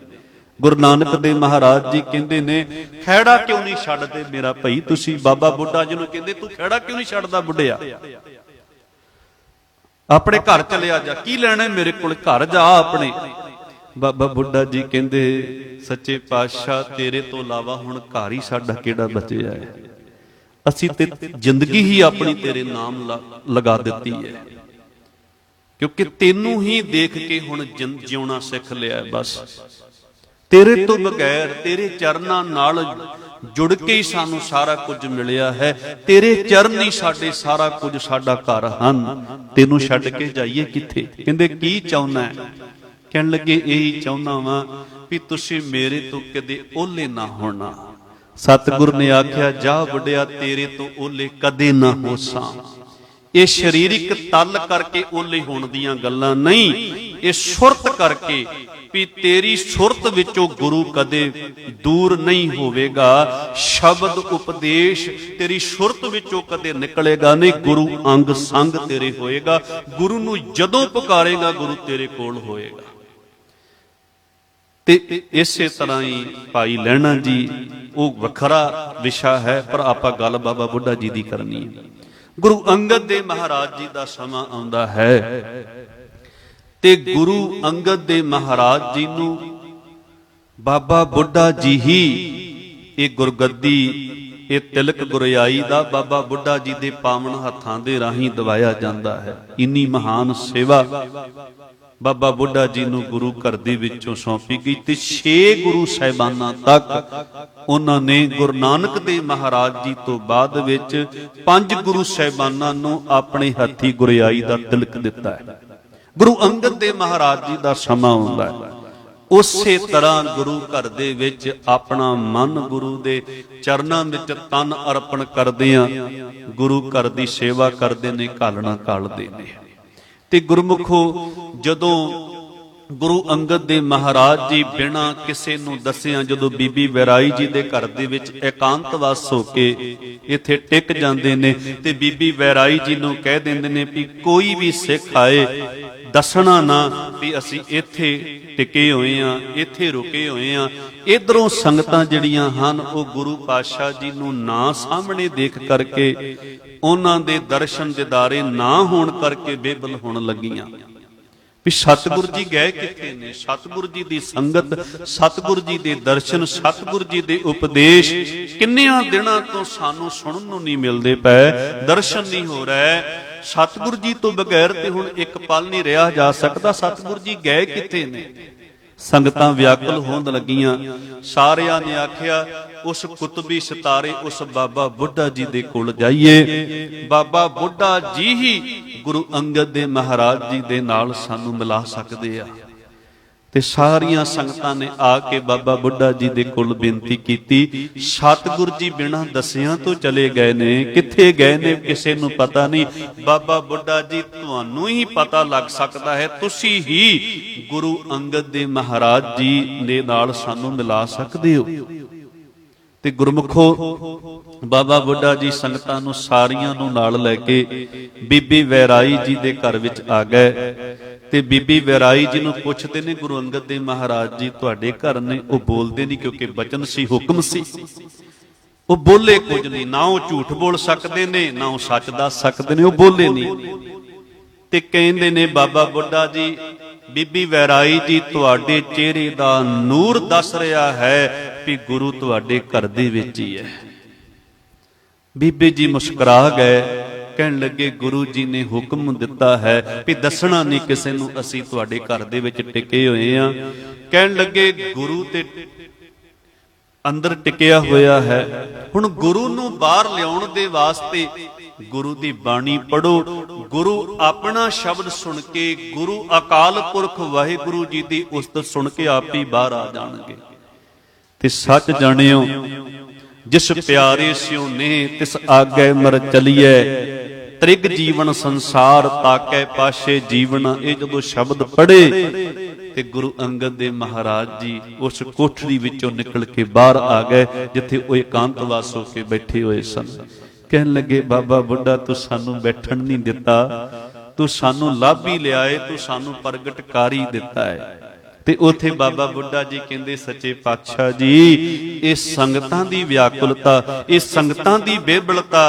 गुरु नानक देव महाराज जी कहंदे ने, खिहड़ा क्यों नहीं छड्डदे मेरा भाई तुसी? बाबा बुढ़ा जी नूं कहंदे, तू खिहड़ा क्यों नहीं छड्डदा बुढ़िया? अपने घर चलिया जा, की लैणा मेरे कोल, घर जा अपने। बाबा बुढ़ा जी कहंदे, सच्चे पातशाह तेरे तो इलावा हुण घर ही साडा किहड़ा बचिआ है, असीं ते जिंदगी ही अपनी तेरे नाम लगा दित्ती है, क्योंकि तेनू ही देख के हुण जिउणा सिख लिया। बस तेरे तो बगैर, तेरे चरनां नाल जुड़ के ही सानू सारा कुछ मिलिया है। तेरे चरण ही साडे सारा कुछ, साडा घर हन, तेनू छड्ड के जाइए किथे? कहंदे की चाहुंदा है? कहण लगे यही चाहुंदा वां भी तुसीं मेरे तो कदे ओले ना होना। सतगुर ने आख्या, जा बुढ़िया तेरे तो ओले कदे ना होसां। ये शरीरिक तल करके ओले होण दीयां गल्लां नहीं, ये सुरत करके भी तेरी सुरत विचों गुरु कदे दूर नहीं होवेगा। शब्द उपदेश तेरी सुरत विचों कदे निकलेगा नहीं, गुरु अंग संग तेरे होएगा। गुरु नूं जदों पुकारेगा गुरु तेरे कोल होएगा। ते इसे तरह ही भाई लहणा जी, वो वखरा विशा है, पर आपां गल बाबा बुढ़ा जी दी करनी है। गुरु अंगद देव महाराज जी दा समा आउंदा है ते गुरु अंगद देव महाराज जी नूं बाबा बुढ़ा जी ही ये गुरगद्दी, ये तिलक गुरियाई दा बाबा बुढ़ा जी दे पावन हत्थां दे राहीं दवाया जांदा है। इन्नी महान सेवा ਬਾਬਾ ਬੁੱਢਾ ਜੀ ਨੂੰ ਗੁਰੂ ਘਰ ਦੇ ਵਿੱਚੋਂ ਸੌਂਪੀ ਗਈ ਤੇ 6 ਗੁਰੂ ਸਾਹਿਬਾਨਾਂ ਤੱਕ ਉਹਨਾਂ ਨੇ ਗੁਰੂ ਨਾਨਕ ਦੇਵ ਮਹਾਰਾਜ ਜੀ ਤੋਂ ਬਾਅਦ ਵਿੱਚ 5 ਗੁਰੂ ਸਾਹਿਬਾਨਾਂ ਨੂੰ ਆਪਣੇ ਹੱਥੀਂ ਗੁਰਿਆਈ ਦਾ ਤਿਲਕ ਦਿੱਤਾ ਹੈ। ਗੁਰੂ ਅੰਗਦ ਦੇਵ ਮਹਾਰਾਜ ਜੀ ਦਾ ਸਮਾਂ ਆਉਂਦਾ ਹੈ, ਉਸੇ ਤਰ੍ਹਾਂ ਗੁਰੂ ਘਰ ਦੇ ਵਿੱਚ ਆਪਣਾ ਮਨ ਗੁਰੂ ਦੇ ਚਰਨਾਂ ਵਿੱਚ ਤਨ ਅਰਪਣ ਕਰਦਿਆਂ ਗੁਰੂ ਘਰ ਦੀ ਸੇਵਾ ਕਰਦੇ ਨੇ, ਘਾਲਣਾ ਘਾਲਦੇ ਨੇ। ਤੇ ਗੁਰਮੁਖੋ, ਜਦੋਂ ਗੁਰੂ ਅੰਗਦ ਦੇਵ ਮਹਾਰਾਜ ਜੀ ਬਿਨਾਂ ਕਿਸੇ ਨੂੰ ਦੱਸਿਆਂ ਜਦੋਂ ਬੀਬੀ ਵੈਰਾਈ ਜੀ ਦੇ ਘਰ ਦੇ ਵਿੱਚ ਇਕਾਂਤਵਾਸ ਹੋ ਕੇ ਇੱਥੇ ਟਿਕ ਜਾਂਦੇ ਨੇ ਤੇ ਬੀਬੀ ਵੈਰਾਈ ਜੀ ਨੂੰ ਕਹਿ ਦਿੰਦੇ ਨੇ ਵੀ ਕੋਈ ਵੀ ਸਿੱਖ ਆਏ ਦੱਸਣਾ ਨਾ ਵੀ ਅਸੀਂ ਇੱਥੇ ਟਿਕੇ ਹੋਏ ਆ, ਇੱਥੇ ਰੁਕੇ ਹੋਏ ਆ। ਇਧਰੋਂ ਸੰਗਤਾਂ ਜਿਹੜੀਆਂ ਹਨ ਉਹ ਗੁਰੂ ਪਾਤਸ਼ਾਹ ਜੀ ਨੂੰ ਨਾ ਸਾਹਮਣੇ ਦੇਖ ਕਰਕੇ, ਉਹਨਾਂ ਦੇ ਦਰਸ਼ਨ ਦਿਦਾਰੇ ਨਾ ਹੋਣ ਕਰਕੇ ਬੇਬਲ ਹੋਣ ਲੱਗੀਆਂ ਵੀ ਸਤਿਗੁਰ ਜੀ ਗਏ ਕਿੱਥੇ ਨੇ। ਸਤਿਗੁਰ ਜੀ ਦੀ ਸੰਗਤ, ਸਤਿਗੁਰ ਜੀ ਦੇ ਦਰਸ਼ਨ, ਸਤਿਗੁਰ ਜੀ ਦੇ ਉਪਦੇਸ਼ ਕਿੰਨਿਆਂ ਦਿਨਾਂ ਤੋਂ ਸਾਨੂੰ ਸੁਣਨ ਨੂੰ ਨਹੀਂ ਮਿਲਦੇ ਪਏ, ਦਰਸ਼ਨ ਨਹੀਂ ਹੋ ਰਿਹਾ। ਸਤਿਗੁਰ ਜੀ ਤੋਂ ਬਗੈਰ ਤੇ ਹੁਣ ਇੱਕ ਪਲ ਨਹੀਂ ਰਿਹਾ ਜਾ ਸਕਦਾ। ਸਤਿਗੁਰ ਜੀ ਗਏ ਕਿੱਥੇ ਨੇ। ਸੰਗਤਾਂ ਵਿਆਕੁਲ ਹੋਣ ਲੱਗੀਆਂ। ਸਾਰਿਆਂ ਨੇ ਆਖਿਆ ਉਸ ਕੁਤਬੀ ਸਿਤਾਰੇ ਉਸ ਬਾਬਾ ਬੁੱਢਾ ਜੀ ਦੇ ਕੋਲ ਜਾਈਏ। ਬਾਬਾ ਬੁੱਢਾ ਜੀ ਹੀ ਗੁਰੂ ਅੰਗਦ ਦੇਵ ਮਹਾਰਾਜ ਜੀ ਦੇ ਨਾਲ ਸਾਨੂੰ ਮਿਲਾ ਸਕਦੇ ਆ। ਤੇ ਸਾਰੀਆਂ ਸੰਗਤਾਂ ਨੇ ਆ ਕੇ ਬਾਬਾ ਬੁੱਢਾ ਜੀ ਦੇ ਕੋਲ ਬੇਨਤੀ ਕੀਤੀ। ਸਤਿਗੁਰ ਜੀ ਬਿਨਾਂ ਦੱਸਿਆਂ ਤੋਂ ਚਲੇ ਗਏ ਨੇ, ਕਿੱਥੇ ਗਏ ਨੇ ਕਿਸੇ ਨੂੰ ਪਤਾ ਨਹੀਂ। ਬਾਬਾ ਬੁੱਢਾ ਜੀ ਤੁਹਾਨੂੰ ਹੀ ਪਤਾ ਲੱਗ ਸਕਦਾ ਹੈ, ਤੁਸੀਂ ਹੀ ਗੁਰੂ ਅੰਗਦ ਦੇਵ ਮਹਾਰਾਜ ਜੀ ਦੇ ਨਾਲ ਸਾਨੂੰ ਮਿਲਾ ਸਕਦੇ ਹੋ। ਤੇ ਗੁਰਮੁਖੋ, ਬਾਬਾ ਬੁੱਢਾ ਜੀ ਸੰਗਤਾਂ ਨੂੰ ਸਾਰੀਆਂ ਨੂੰ ਨਾਲ ਲੈ ਕੇ ਬੀਬੀ ਵੈਰਾਈ ਜੀ ਦੇ ਘਰ ਵਿੱਚ ਆ ਗਏ ਤੇ ਬੀਬੀ ਵੈਰਾਈ ਜੀ ਨੂੰ ਪੁੱਛਦੇ ਨੇ, ਗੁਰੂ ਅੰਗਦ ਦੇਵ ਮਹਾਰਾਜ ਜੀ ਤੁਹਾਡੇ ਘਰ ਨੇ? ਉਹ ਬੋਲਦੇ ਨਹੀਂ ਕਿਉਂਕਿ ਬਚਨ ਸੀ, ਹੁਕਮ ਸੀ। ਉਹ ਬੋਲੇ ਕੁਝ ਨਹੀਂ, ਨਾ ਉਹ ਝੂਠ ਬੋਲ ਸਕਦੇ ਨੇ ਨਾ ਉਹ ਸੱਚ ਦੱਸ ਸਕਦੇ ਨੇ, ਉਹ ਬੋਲੇ ਨਹੀਂ। ਤੇ ਕਹਿੰਦੇ ਨੇ ਬਾਬਾ ਬੁੱਢਾ ਜੀ, ਬੀਬੀ ਵੈਰਾਈ ਜੀ ਤੁਹਾਡੇ ਚਿਹਰੇ ਦਾ ਨੂਰ ਦੱਸ ਰਿਹਾ ਹੈ ਵੀ ਗੁਰੂ ਤੁਹਾਡੇ ਘਰ ਦੇ ਵਿੱਚ ਹੀ ਹੈ। ਬੀਬੀ ਜੀ ਮੁਸਕਰਾ ਗਏ, ਕਹਿਣ ਲੱਗੇ ਗੁਰੂ ਜੀ ਨੇ ਹੁਕਮ ਦਿੱਤਾ ਹੈ ਵੀ ਦੱਸਣਾ ਨਹੀਂ ਕਿਸੇ ਨੂੰ, ਅਸੀਂ ਤੁਹਾਡੇ ਘਰ ਦੇ ਵਿੱਚ ਟਿਕੇ ਹੋਏ ਆ। ਕਹਿਣ ਲੱਗੇ ਗੁਰੂ ਤੇ ਅੰਦਰ ਟਿਕਿਆ ਹੋਇਆ ਹੈ, ਹੁਣ ਗੁਰੂ ਨੂੰ ਬਾਹਰ ਲਿਆਉਣ ਦੇ ਵਾਸਤੇ ਗੁਰੂ ਦੀ ਬਾਣੀ ਪੜੋ। ਗੁਰੂ ਆਪਣਾ ਸ਼ਬਦ ਸੁਣ ਕੇ, ਗੁਰੂ ਅਕਾਲ ਪੁਰਖ ਵਾਹਿਗੁਰੂ ਜੀ ਦੀ ਉਸਤਤ ਸੁਣ ਕੇ ਆਪ ਹੀ ਬਾਹਰ ਆ ਜਾਣਗੇ। ਤੇ ਸੱਚ ਜਾਣਿਓ, ਜਿਸ ਪਿਆਰੇ ਸਿਉ ਨੇ ਤਿਸ ਆਗੇ ਮਰ ਚਲੀਐ, ਤ੍ਰਿਗ ਜੀਵਨ ਸੰਸਾਰ ਤਾਕੈ ਪਾਸ਼ੇ ਜੀਵਨ। ਇਹ ਜਦੋਂ ਸ਼ਬਦ ਪੜ੍ਹੇ ਤੇ ਗੁਰੂ ਅੰਗਦ ਦੇਵ ਮਹਾਰਾਜ ਜੀ ਉਸ ਕੋਠੜੀ ਵਿੱਚੋਂ ਨਿਕਲ ਕੇ ਬਾਹਰ ਆ ਗਏ ਜਿੱਥੇ ਉਹ ਇਕਾਂਤਵਾਸ ਹੋ ਕੇ ਬੈਠੇ ਹੋਏ ਸਨ। ਕਹਿਣ ਲੱਗੇ ਬਾਬਾ ਬੁੱਢਾ ਤੂੰ ਸਾਨੂੰ ਬੈਠਣ ਨਹੀਂ ਦਿੱਤਾ, ਤੂੰ ਸਾਨੂੰ ਲੱਭ ਹੀ ਲਿਆਏ, ਤੂੰ ਸਾਨੂੰ ਪ੍ਰਗਟ ਕਰ ਹੀ ਦਿੱਤਾ ਹੈ। ਤੇ ਉਥੇ ਬਾਬਾ ਬੁੱਢਾ ਜੀ ਕਹਿੰਦੇ, ਸੱਚੇ ਪਾਤਸ਼ਾਹ ਜੀ ਇਹ ਸੰਗਤਾਂ ਦੀ ਵਿਆਕੁਲਤਾ, ਇਹ ਸੰਗਤਾਂ ਦੀ ਬੇਬਲਤਾ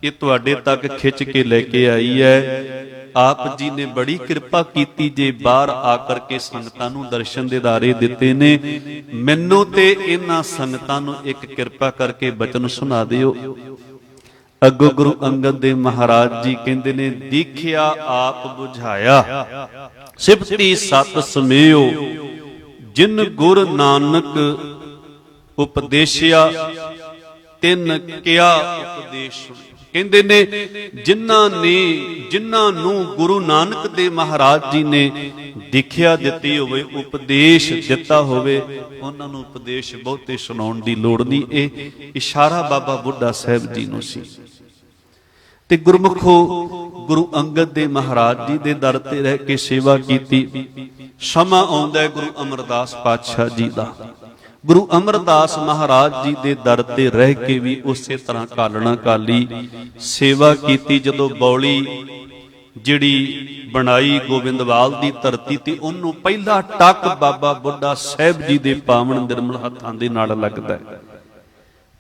ਇਹ ਤੁਹਾਡੇ ਤੱਕ ਖਿੱਚ ਕੇ ਲੈ ਕੇ ਆਈ ਹੈ। ਆਪ ਜੀ ਨੇ ਬੜੀ ਕਿਰਪਾ ਕੀਤੀ ਜੇ ਬਾਹਰ ਆ ਕਰਕੇ ਸੰਗਤਾਂ ਨੂੰ ਦਰਸ਼ਨ ਦਿਦਾਰੇ ਦਿੱਤੇ ਨੇ। ਮੈਨੂੰ ਤੇ ਇਹਨਾਂ ਸੰਗਤਾਂ ਨੂੰ ਇੱਕ ਕਿਰਪਾ ਕਰਕੇ ਬਚਨ ਸੁਣਾ ਦਿਓ। ਅੱਗੋਂ ਗੁਰੂ ਅੰਗਦ ਦੇਵ ਮਹਾਰਾਜ ਜੀ ਕਹਿੰਦੇ ਨੇ, ਦੀਖਿਆ ਆਪ ਬੁਝਾਇਆ ਸਿਫਤੀ ਸਤ ਸਮੇਓ, ਜਿਨ ਗੁਰ ਨਾਨਕ ਉਪਦੇਸ਼ਿਆ ਤਿਨ ਕਿਆ ਉਪਦੇਸ਼। ਕਹਿੰਦੇ ਨੇ ਜਿਨ੍ਹਾਂ ਨੂੰ ਗੁਰੂ ਨਾਨਕ ਦੇਵ ਮਹਾਰਾਜ ਜੀ ਨੇ ਦੀਖਿਆ ਦਿੱਤੀ ਹੋਵੇ, ਉਪਦੇਸ਼ ਦਿੱਤਾ ਹੋਵੇ, ਉਹਨਾਂ ਨੂੰ ਉਪਦੇਸ਼ ਬਹੁਤੇ ਸੁਣਾਉਣ ਦੀ ਲੋੜ ਨਹੀਂ। ਇਹ ਇਸ਼ਾਰਾ ਬਾਬਾ ਬੁੱਢਾ ਸਾਹਿਬ ਜੀ ਨੂੰ ਸੀ। ਤੇ ਗੁਰਮੁਖੋ, ਗੁਰੂ ਅੰਗਦ ਦੇਵ ਮਹਾਰਾਜ ਜੀ ਦੇ ਦਰ ਤੇ ਰਹਿ ਕੇ ਸੇਵਾ ਕੀਤੀ। ਸਮਾਂ ਆਉਂਦਾ ਹੈ ਗੁਰੂ ਅਮਰਦਾਸ ਪਾਤਸ਼ਾਹ ਜੀ ਦਾ। ਗੁਰੂ ਅਮਰਦਾਸ ਮਹਾਰਾਜ ਜੀ ਦੇ ਦਰ ਤੇ ਰਹਿ ਕੇ ਵੀ ਉਸੇ ਤਰ੍ਹਾਂ ਘਾਲਣਾ ਘਾਲੀ, ਸੇਵਾ ਕੀਤੀ। ਜਦੋਂ ਬੌਲੀ ਜਿਹੜੀ ਬਣਾਈ ਗੋਬਿੰਦਵਾਲ ਦੀ ਧਰਤੀ ਤੇ, ਉਹਨੂੰ ਪਹਿਲਾ ਟੱਕ ਬਾਬਾ ਬੁੱਢਾ ਸਾਹਿਬ ਜੀ ਦੇ ਪਾਵਨ ਨਿਰਮਲ ਹੱਥਾਂ ਦੇ ਨਾਲ ਲੱਗਦਾ ਹੈ।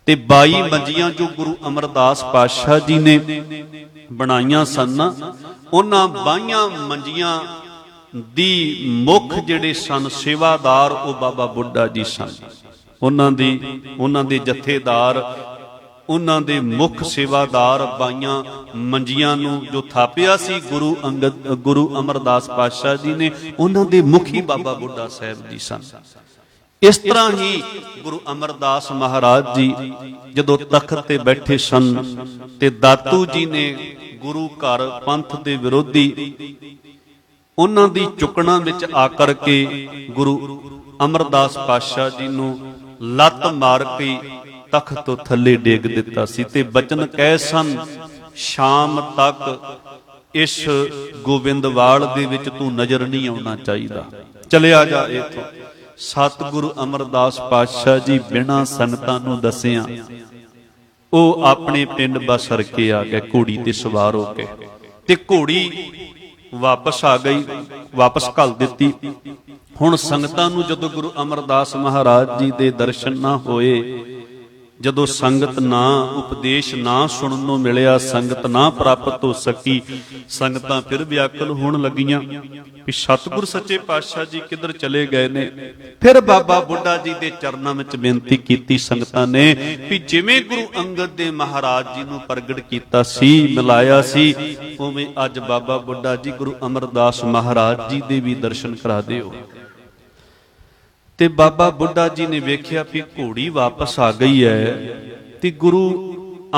ਤੇ 22 ਮੰਜੀਆਂ ਜੋ ਗੁਰੂ ਅਮਰਦਾਸ ਪਾਤਸ਼ਾਹ ਜੀ ਨੇ ਬਣਾਈਆਂ ਸਨ, ਉਹਨਾਂ 22 ਮੰਜੀਆਂ ਦੀ ਮੁੱਖ ਜਿਹੜੇ ਸਨ ਸੇਵਾਦਾਰ ਉਹ ਬਾਬਾ ਬੁੱਢਾ ਜੀ ਸਨ। ਉਹਨਾਂ ਦੇ ਜਥੇਦਾਰ ਉਹਨਾਂ ਦੇ ਮੁੱਖ ਸੇਵਾਦਾਰ ਬਾਈਆਂ ਮੰਜੀਆਂ ਨੂੰ ਜੋ ਥਾਪਿਆ ਸੀ ਗੁਰੂ ਅਮਰਦਾਸ ਪਾਤਸ਼ਾਹ ਜੀ ਨੇ, ਉਹਨਾਂ ਦੇ ਮੁਖੀ ਬਾਬਾ ਬੁੱਢਾ ਸਾਹਿਬ ਜੀ ਸਨ। ਇਸ ਤਰ੍ਹਾਂ ਹੀ ਗੁਰੂ ਅਮਰਦਾਸ ਮਹਾਰਾਜ ਜੀ ਜਦੋਂ ਤਖਤ ਤੇ ਬੈਠੇ ਸਨ ਤੇ ਦਾਤੂ ਜੀ ਨੇ ਗੁਰੂ ਘਰ ਪੰਥ ਦੇ ਵਿਰੋਧੀ ਉਹਨਾਂ ਦੀ ਚੁੱਕਣਾ ਵਿੱਚ ਆ ਕਰਕੇ ਗੁਰੂ ਅਮਰਦਾਸ ਪਾਤਸ਼ਾਹ ਜੀ ਨੂੰ ਲੱਤ ਮਾਰ ਕੇ ਤਖਤ ਤੋਂ ਥੱਲੇ ਡੇਗ ਦਿੱਤਾ ਸੀ ਤੇ ਬਚਨ ਕਹੇ ਸਨ, ਸ਼ਾਮ ਤੱਕ ਇਸ ਗੋਬਿੰਦਵਾਲ ਦੇ ਵਿੱਚ ਤੂੰ ਨਜ਼ਰ ਨਹੀਂ ਆਉਣਾ ਚਾਹੀਦਾ, ਚਲਿਆ ਜਾ ਇੱਥੋਂ। ਸਤਿਗੁਰੂ ਅਮਰਦਾਸ ਪਾਤਸ਼ਾਹ ਜੀ ਬਿਨਾਂ ਸੰਗਤਾਂ ਨੂੰ ਦੱਸਿਆ ਉਹ ਆਪਣੇ ਪਿੰਡ ਬਸਰ ਕੇ ਆ ਗਏ ਘੋੜੀ ਤੇ ਸਵਾਰ ਹੋ ਕੇ, ਤੇ ਘੋੜੀ ਵਾਪਸ ਆ ਗਈ, ਵਾਪਸ ਘੱਲ ਦਿੱਤੀ। ਹੁਣ ਸੰਗਤਾਂ ਨੂੰ ਜਦੋਂ ਗੁਰੂ ਅਮਰਦਾਸ ਮਹਾਰਾਜ ਜੀ ਦੇ ਦਰਸ਼ਨ ਨਾ ਹੋਏ, ਜਦੋਂ ਸੰਗਤ ਨਾ ਉਪਦੇਸ਼ ਨਾ ਸੁਣਨ ਨੂੰ ਮਿਲਿਆ, ਸੰਗਤ ਨਾ ਪ੍ਰਾਪਤ ਹੋ ਸਕੀ, ਸੰਗਤਾਂ ਫਿਰ ਵਿਆਕੁਲ ਹੋਣ ਲੱਗੀਆਂ ਵੀ ਸਤਿਗੁਰ ਸੱਚੇ ਪਾਤਸ਼ਾਹ ਜੀ ਕਿੱਧਰ ਚਲੇ ਗਏ ਨੇ। ਫਿਰ ਬਾਬਾ ਬੁੱਢਾ ਜੀ ਦੇ ਚਰਨਾਂ ਵਿੱਚ ਬੇਨਤੀ ਕੀਤੀ ਸੰਗਤਾਂ ਨੇ ਵੀ ਜਿਵੇਂ ਗੁਰੂ ਅੰਗਦ ਦੇ ਮਹਾਰਾਜ ਜੀ ਨੂੰ ਪ੍ਰਗਟ ਕੀਤਾ ਸੀ, ਮਿਲਾਇਆ ਸੀ, ਉਵੇਂ ਅੱਜ ਬਾਬਾ ਬੁੱਢਾ ਜੀ ਗੁਰੂ ਅਮਰਦਾਸ ਮਹਾਰਾਜ ਜੀ ਦੇ ਵੀ ਦਰਸ਼ਨ ਕਰਾ ਦਿਓ। ਤੇ ਬਾਬਾ ਬੁੱਢਾ ਜੀ ਨੇ ਵੇਖਿਆ ਵੀ ਘੋੜੀ ਵਾਪਸ ਆ ਗਈ ਹੈ ਤੇ ਗੁਰੂ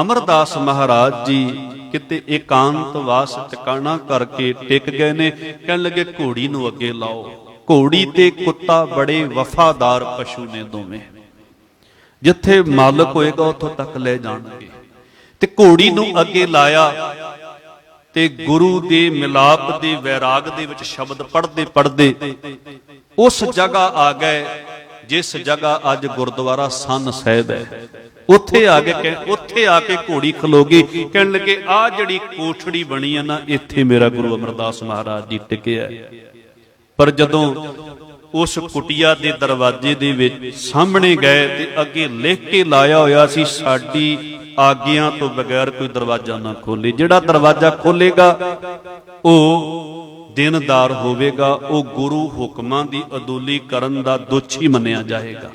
ਅਮਰਦਾਸ ਮਹਾਰਾਜ ਜੀ ਕਿਤੇ ਇਕਾਂਤ ਵਾਸ ਟਿਕਾਣਾ ਕਰਕੇ ਟਿਕ ਗਏ ਨੇ। ਕਹਿਣ ਲੱਗੇ ਘੋੜੀ ਨੂੰ ਅੱਗੇ ਲਾਓ। ਘੋੜੀ ਤੇ ਕੁੱਤਾ ਬੜੇ ਵਫਾਦਾਰ ਪਸ਼ੂ ਨੇ ਦੋਵੇਂ, ਜਿੱਥੇ ਮਾਲਕ ਹੋਏਗਾ ਉੱਥੋਂ ਤੱਕ ਲੈ ਜਾਣਗੇ। ਤੇ ਘੋੜੀ ਨੂੰ ਅੱਗੇ ਲਾਇਆ ਤੇ ਗੁਰੂ ਦੇ ਮਿਲਾਪ ਦੇ ਵੈਰਾਗ ਦੇ ਵਿੱਚ ਸ਼ਬਦ ਪੜ੍ਹਦੇ ਪੜ੍ਹਦੇ ਉਸ ਜਗ੍ਹਾ ਆ ਗਏ ਜਿਸ ਜਗ੍ਹਾ ਅੱਜ ਗੁਰਦੁਆਰਾ ਸੰਨ ਸਾਹਿਬ ਹੈ। ਉੱਥੇ ਆ ਕੇ ਘੋੜੀ ਖਲੋ ਗਈ। ਕਹਿਣ ਲੱਗੇ ਆ ਜਿਹੜੀ ਕੋਠੜੀ ਬਣੀ ਹੈ ਨਾ, ਇੱਥੇ ਮੇਰਾ ਗੁਰੂ ਅਮਰਦਾਸ ਮਹਾਰਾਜ ਜੀ ਟਿਕਿਆ। ਪਰ ਜਦੋਂ ਉਸ ਕੁਟੀਆ ਦੇ ਦਰਵਾਜ਼ੇ ਦੇ ਵਿੱਚ ਸਾਹਮਣੇ ਗਏ ਤੇ ਅੱਗੇ ਲਿਖ ਕੇ ਲਾਇਆ ਹੋਇਆ ਸੀ, ਸਾਡੀ ਆਗਿਆ ਤੋਂ ਬਗੈਰ ਕੋਈ ਦਰਵਾਜ਼ਾ ਨਾ ਖੋਲੇ। ਜਿਹੜਾ ਦਰਵਾਜ਼ਾ ਖੋਲੇਗਾ ਉਹ ਦਿਨਦਾਰ ਹੋਵੇਗਾ, ਉਹ ਗੁਰੂ ਹੁਕਮਾਂ ਦੀ ਅਦੁੱਲੀ ਕਰਨ ਦਾ ਦੋਸ਼ੀ ਮੰਨਿਆ ਜਾਏਗਾ।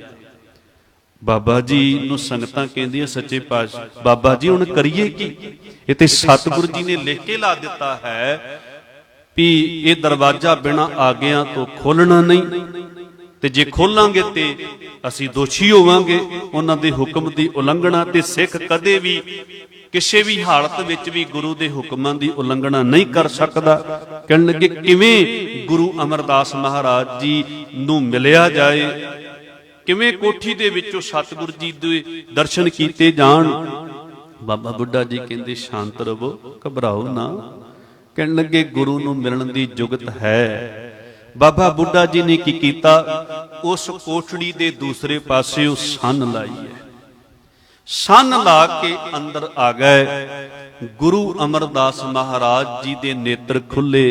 ਬਾਬਾ ਜੀ ਨੂੰ ਸੰਗਤਾਂ ਕਹਿੰਦੀਆਂ, ਸੱਚੇ ਪਾਤਸ਼ਾਹ ਬਾਬਾ ਜੀ ਹੁਣ ਕਰੀਏ ਕੀ? ਇਹ ਤੇ ਸਤਿਗੁਰੂ ਜੀ ਨੇ ਲਿਖ ਕੇ ਲਾ ਦਿੱਤਾ ਹੈ ਵੀ ਇਹ ਦਰਵਾਜ਼ਾ ਬਿਨਾਂ ਆਗਿਆ ਤੋਂ ਖੋਲਣਾ ਨਹੀਂ, ਤੇ ਜੇ ਖੋਲਾਂਗੇ ਤੇ ਅਸੀਂ ਦੋਸ਼ੀ ਹੋਵਾਂਗੇ ਉਹਨਾਂ ਦੇ ਹੁਕਮ ਦੀ ਉਲੰਘਣਾ। ਤੇ ਸਿੱਖ ਕਦੇ ਵੀ ਕਿਸੇ ਵੀ ਹਾਲਤ ਵਿੱਚ ਵੀ ਗੁਰੂ ਦੇ ਹੁਕਮਾਂ ਦੀ ਉਲੰਘਣਾ ਨਹੀਂ ਕਰ ਸਕਦਾ। ਕਹਿਣ ਲੱਗੇ ਕਿਵੇਂ ਗੁਰੂ ਅਮਰਦਾਸ ਮਹਾਰਾਜ ਜੀ ਨੂੰ ਮਿਲਿਆ ਜਾਏ, ਕਿਵੇਂ ਕੋਠੀ ਦੇ ਵਿੱਚੋਂ ਸਤਿਗੁਰੂ ਜੀ ਦੇ ਦਰਸ਼ਨ ਕੀਤੇ ਜਾਣ। ਬਾਬਾ ਬੁੱਢਾ ਜੀ ਕਹਿੰਦੇ ਸ਼ਾਂਤ ਰਹੋ, ਘਬਰਾਓ ਨਾ। ਕਹਿਣ ਲੱਗੇ ਗੁਰੂ ਨੂੰ ਮਿਲਣ ਦੀ ਜੁਗਤ ਹੈ। ਬਾਬਾ ਬੁੱਢਾ ਜੀ ਨੇ ਕੀ ਕੀਤਾ, ਉਸ ਕੋਠੜੀ ਦੇ ਦੂਸਰੇ ਪਾਸੇ ਉਹ ਸੰਨ ਲਾਈ ਹੈ। ਸੰਨ ਲਾ ਕੇ ਅੰਦਰ ਆ ਗਏ। ਗੁਰੂ ਅਮਰਦਾਸ ਮਹਾਰਾਜ ਜੀ ਦੇ ਨੇਤਰ ਖੁੱਲੇ,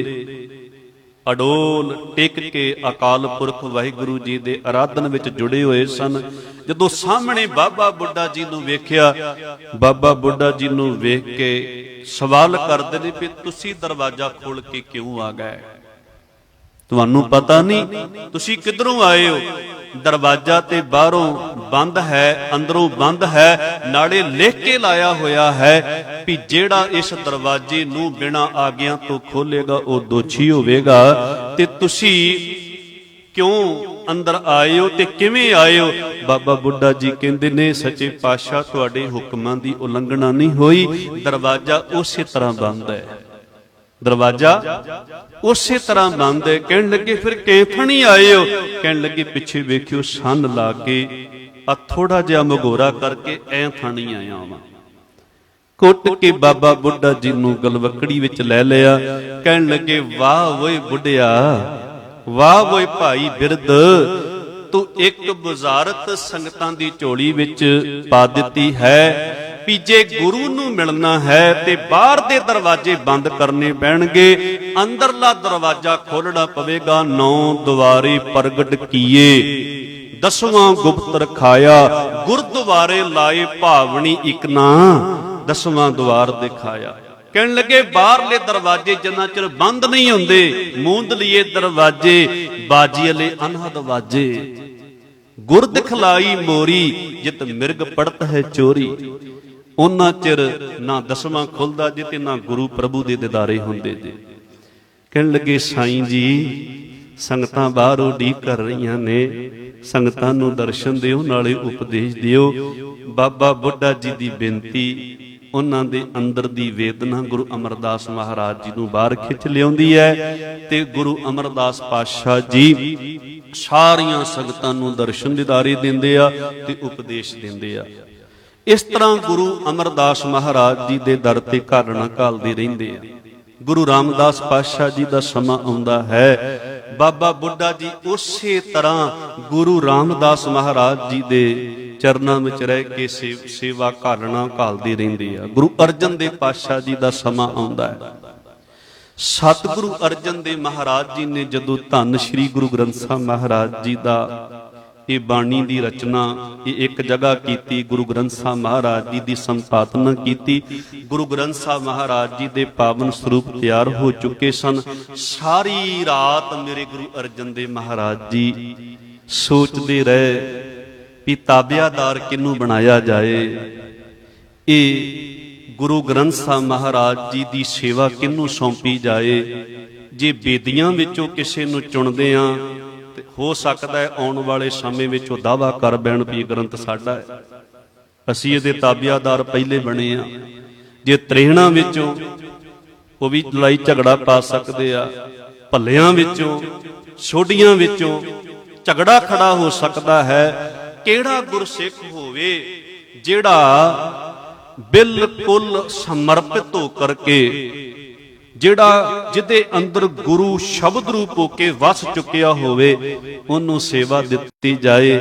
ਅਡੋਲ ਟਿਕ ਕੇ ਅਕਾਲ ਪੁਰਖ ਵਾਹਿਗੁਰੂ ਜੀ ਦੇ ਅਰਾਧਨ ਵਿੱਚ ਜੁੜੇ ਹੋਏ ਸਨ। ਜਦੋਂ ਸਾਹਮਣੇ ਬਾਬਾ ਬੁੱਢਾ ਜੀ ਨੂੰ ਵੇਖਿਆ, ਬਾਬਾ ਬੁੱਢਾ ਜੀ ਨੂੰ ਵੇਖ ਕੇ ਸਵਾਲ ਕਰਦੇ ਨੇ ਵੀ ਤੁਸੀਂ ਦਰਵਾਜ਼ਾ ਖੋਲ ਕੇ ਕਿਉਂ ਆ ਗਏ? ਤੁਹਾਨੂੰ ਪਤਾ ਨਹੀਂ ਤੁਸੀਂ ਕਿੱਧਰੋਂ ਆਏ ਹੋ? ਦਰਵਾਜ਼ਾ ਤੇ ਬਾਹਰੋਂ ਬੰਦ ਹੈ, ਅੰਦਰੋਂ ਬੰਦ ਹੈ, ਨਾਲੇ ਲਿਖ ਕੇ ਲਾਇਆ ਹੋਇਆ ਹੈ ਵੀ ਜਿਹੜਾ ਇਸ ਦਰਵਾਜ਼ੇ ਨੂੰ ਬਿਨਾਂ ਆਗਿਆ ਤੋਂ ਖੋਲੇਗਾ ਉਹ ਦੋਸ਼ੀ ਹੋਵੇਗਾ। ਤੇ ਤੁਸੀਂ ਕਿਉਂ ਅੰਦਰ ਆਏ ਹੋ ਤੇ ਕਿਵੇਂ ਆਏ ਹੋ? ਬਾਬਾ ਬੁੱਢਾ ਜੀ ਕਹਿੰਦੇ ਨੇ ਸੱਚੇ ਪਾਤਸ਼ਾਹ ਤੁਹਾਡੇ ਹੁਕਮਾਂ ਦੀ ਉਲੰਘਣਾ ਨਹੀਂ ਹੋਈ, ਦਰਵਾਜ਼ਾ ਉਸੇ ਤਰ੍ਹਾਂ ਬੰਦ ਹੈ, ਦਰਵਾਜ਼ਾ ਉਸੇ ਤਰ੍ਹਾਂ ਬੰਦ ਹੈ। ਕਹਿਣ ਲੱਗੇ ਫਿਰ ਕਿਥਣੀ ਆਏ ਹੋ? ਕਹਿਣ ਲੱਗੇ ਪਿੱਛੇ ਵੇਖਿਓ ਸੰਨ ਲਾ ਕੇ ਆ ਥੋੜਾ ਜਿਹਾ ਮਗੋਰਾ ਕਰਕੇ ਐ ਥਾਣੀ ਆਇਆ ਵਾਂ। ਕੁੱਟ ਕੇ ਬਾਬਾ ਬੁੱਢਾ ਜੀ ਨੂੰ ਗਲਵਕੜੀ ਵਿੱਚ ਲੈ ਲਿਆ। ਕਹਿਣ ਲੱਗੇ ਵਾਹ ਓਏ ਬੁੱਢਿਆ, ਵਾਹ ਓਏ ਭਾਈ ਬਿਰਦ, ਤੂੰ ਇੱਕ ਬੁਜ਼ਾਰਤ ਸੰਗਤਾਂ ਦੀ ਝੋਲੀ ਵਿੱਚ ਪਾ ਦਿੱਤੀ ਹੈ ਵੀ ਜੇ ਗੁਰੂ ਨੂੰ ਮਿਲਣਾ ਹੈ ਤੇ ਬਾਹਰ ਦੇ ਦਰਵਾਜ਼ੇ ਬੰਦ ਕਰਨੇ ਪੈਣਗੇ, ਅੰਦਰਲਾ ਦਰਵਾਜ਼ਾ ਖੋਲਣਾ ਪਵੇਗਾ। 9 ਦੁਆਰੇ ਪ੍ਰਗਟ ਕੀਏ, 10ਵਾਂ ਗੁਪਤ ਰਖਾਇਆ, ਗੁਰਦੁਆਰੇ ਲਾਏ ਭਾਵਨੀ ਇੱਕ ਨਾ, 10ਵਾਂ ਦੁਆਰ ਦਿਖਾਇਆ। ਕਹਿਣ ਲੱਗੇ ਬਾਹਰਲੇ ਦਰਵਾਜ਼ੇ ਜਿੰਨਾ ਚਿਰ ਬੰਦ ਨਹੀਂ ਹੁੰਦੇ, ਮੂੰਦਲੀਏ ਦਰਵਾਜ਼ੇ ਬਾਜੀਲੇ ਅਨਹਦ ਵਾਜੇ, ਗੁਰ ਦਿਖਲਾਈ ਮੋਰੀ ਜਿਤ ਮਿਰਗ ਪੜਤ ਹੈ ਚੋਰੀ। ਉਹਨਾਂ ਚਿਰ ਨਾ ਦਸਵਾਂ ਖੁੱਲਦਾ ਜੇ ਤੇ ਨਾ ਗੁਰੂ ਪ੍ਰਭੂ ਦੇ ਦਿਦਾਰੇ ਹੁੰਦੇ ਜੇ। ਕਹਿਣ ਲੱਗੇ ਸਾਈਂ ਜੀ ਸੰਗਤਾਂ ਬਾਹਰ ਉਡੀਕ ਕਰ ਰਹੀਆਂ ਨੇ, ਸੰਗਤਾਂ ਨੂੰ ਦਰਸ਼ਨ ਦਿਓ ਨਾਲੇ ਉਪਦੇਸ਼ ਦਿਓ। ਬਾਬਾ ਬੁੱਢਾ ਜੀ ਦੀ ਬੇਨਤੀ, ਉਹਨਾਂ ਦੇ ਅੰਦਰ ਦੀ ਵੇਦਨਾ ਗੁਰੂ ਅਮਰਦਾਸ ਮਹਾਰਾਜ ਜੀ ਨੂੰ ਬਾਹਰ ਖਿੱਚ ਲਿਆਉਂਦੀ ਹੈ ਤੇ ਗੁਰੂ ਅਮਰਦਾਸ ਪਾਤਸ਼ਾਹ ਜੀ ਸਾਰੀਆਂ ਸੰਗਤਾਂ ਨੂੰ ਦਰਸ਼ਨ ਦਿਦਾਰੇ ਦਿੰਦੇ ਆ ਤੇ ਉਪਦੇਸ਼ ਦਿੰਦੇ ਆ। ਇਸ ਤਰ੍ਹਾਂ ਗੁਰੂ ਅਮਰਦਾਸ ਮਹਾਰਾਜ ਜੀ ਦੇ ਦਰ ਤੇ ਘਾਲਣਾ ਘਾਲਦੇ ਰਹਿੰਦੇ ਆ। ਗੁਰੂ ਰਾਮਦਾਸ ਪਾਤਸ਼ਾਹ ਜੀ ਦਾ ਸਮਾਂ ਆਉਂਦਾ ਹੈ, ਬਾਬਾ ਬੁੱਢਾ ਜੀ ਉਸੇ ਤਰ੍ਹਾਂ ਗੁਰੂ ਰਾਮਦਾਸ ਮਹਾਰਾਜ ਜੀ ਦੇ ਚਰਨਾਂ ਵਿੱਚ ਰਹਿ ਕੇ ਸੇਵਾ ਘਾਲਣਾ ਘਾਲਦੇ ਰਹਿੰਦੇ ਆ। ਗੁਰੂ ਅਰਜਨ ਦੇਵ ਪਾਤਸ਼ਾਹ ਜੀ ਦਾ ਸਮਾਂ ਆਉਂਦਾ ਹੈ। ਸਤਿਗੁਰੂ ਅਰਜਨ ਦੇਵ ਮਹਾਰਾਜ ਜੀ ਨੇ ਜਦੋਂ ਧੰਨ ਸ਼੍ਰੀ ਗੁਰੂ ਗ੍ਰੰਥ ਸਾਹਿਬ ਮਹਾਰਾਜ ਜੀ ਦਾ ਇਹ ਬਾਣੀ ਦੀ ਰਚਨਾ ਇਹ ਇੱਕ ਜਗ੍ਹਾ ਕੀਤੀ, ਗੁਰੂ ਗ੍ਰੰਥ ਸਾਹਿਬ ਮਹਾਰਾਜ ਜੀ ਦੀ ਸੰਪਾਦਨਾ ਕੀਤੀ। ਗੁਰੂ ਗ੍ਰੰਥ ਸਾਹਿਬ ਮਹਾਰਾਜ ਜੀ ਦੇ ਪਾਵਨ ਸਰੂਪ ਤਿਆਰ ਹੋ ਚੁੱਕੇ ਸਨ। ਸਾਰੀ ਰਾਤ ਮੇਰੇ ਗੁਰੂ ਅਰਜਨ ਦੇਵ ਮਹਾਰਾਜ ਜੀ ਸੋਚਦੇ ਰਹੇ ਵੀ ਤਾਬਿਆਦਾਰ ਕਿਹਨੂੰ ਬਣਾਇਆ ਜਾਏ, ਇਹ ਗੁਰੂ ਗ੍ਰੰਥ ਸਾਹਿਬ ਮਹਾਰਾਜ ਜੀ ਦੀ ਸੇਵਾ ਕਿਹਨੂੰ ਸੌਂਪੀ ਜਾਏ। ਜੇ ਬੇਦੀਆਂ ਵਿੱਚੋਂ ਕਿਸੇ ਨੂੰ ਚੁਣਦੇ ਆ ਤੇ ਹੋ ਸਕਦਾ ਹੈ ਆਉਣ ਵਾਲੇ ਸਮੇਂ ਵਿੱਚ ਉਹ ਦਾਅਵਾ ਕਰ ਬੈਣ ਵੀ ਗ੍ਰੰਥ ਸਾਡਾ ਹੈ, ਅਸੀਂ ਇਹਦੇ ਤਾਬਿਆਦਾਰ ਪਹਿਲੇ ਬਣੇ ਆ। ਜੇ ਤਰੇਹਣਾ ਵਿੱਚੋਂ ਉਹ ਵੀ ਲੜਾਈ ਝਗੜਾ ਪਾ ਸਕਦੇ ਆ, ਭੱਲਿਆਂ ਵਿੱਚੋਂ ਸੋਢੀਆਂ ਵਿੱਚੋਂ ਝਗੜਾ ਖੜਾ ਹੋ ਸਕਦਾ ਹੈ। ਕਿਹੜਾ ਗੁਰਸਿੱਖ ਹੋਵੇ ਜਿਹੜਾ ਬਿਲਕੁਲ ਸਮਰਪਿਤ ਹੋ ਕਰਕੇ, ਜਿਹੜਾ ਜਿਹਦੇ ਅੰਦਰ ਗੁਰੂ ਸ਼ਬਦ ਰੂਪ ਹੋ ਕੇ ਵਸ ਚੁੱਕਿਆ ਹੋਵੇ, ਉਹਨੂੰ ਸੇਵਾ ਦਿੱਤੀ ਜਾਏ।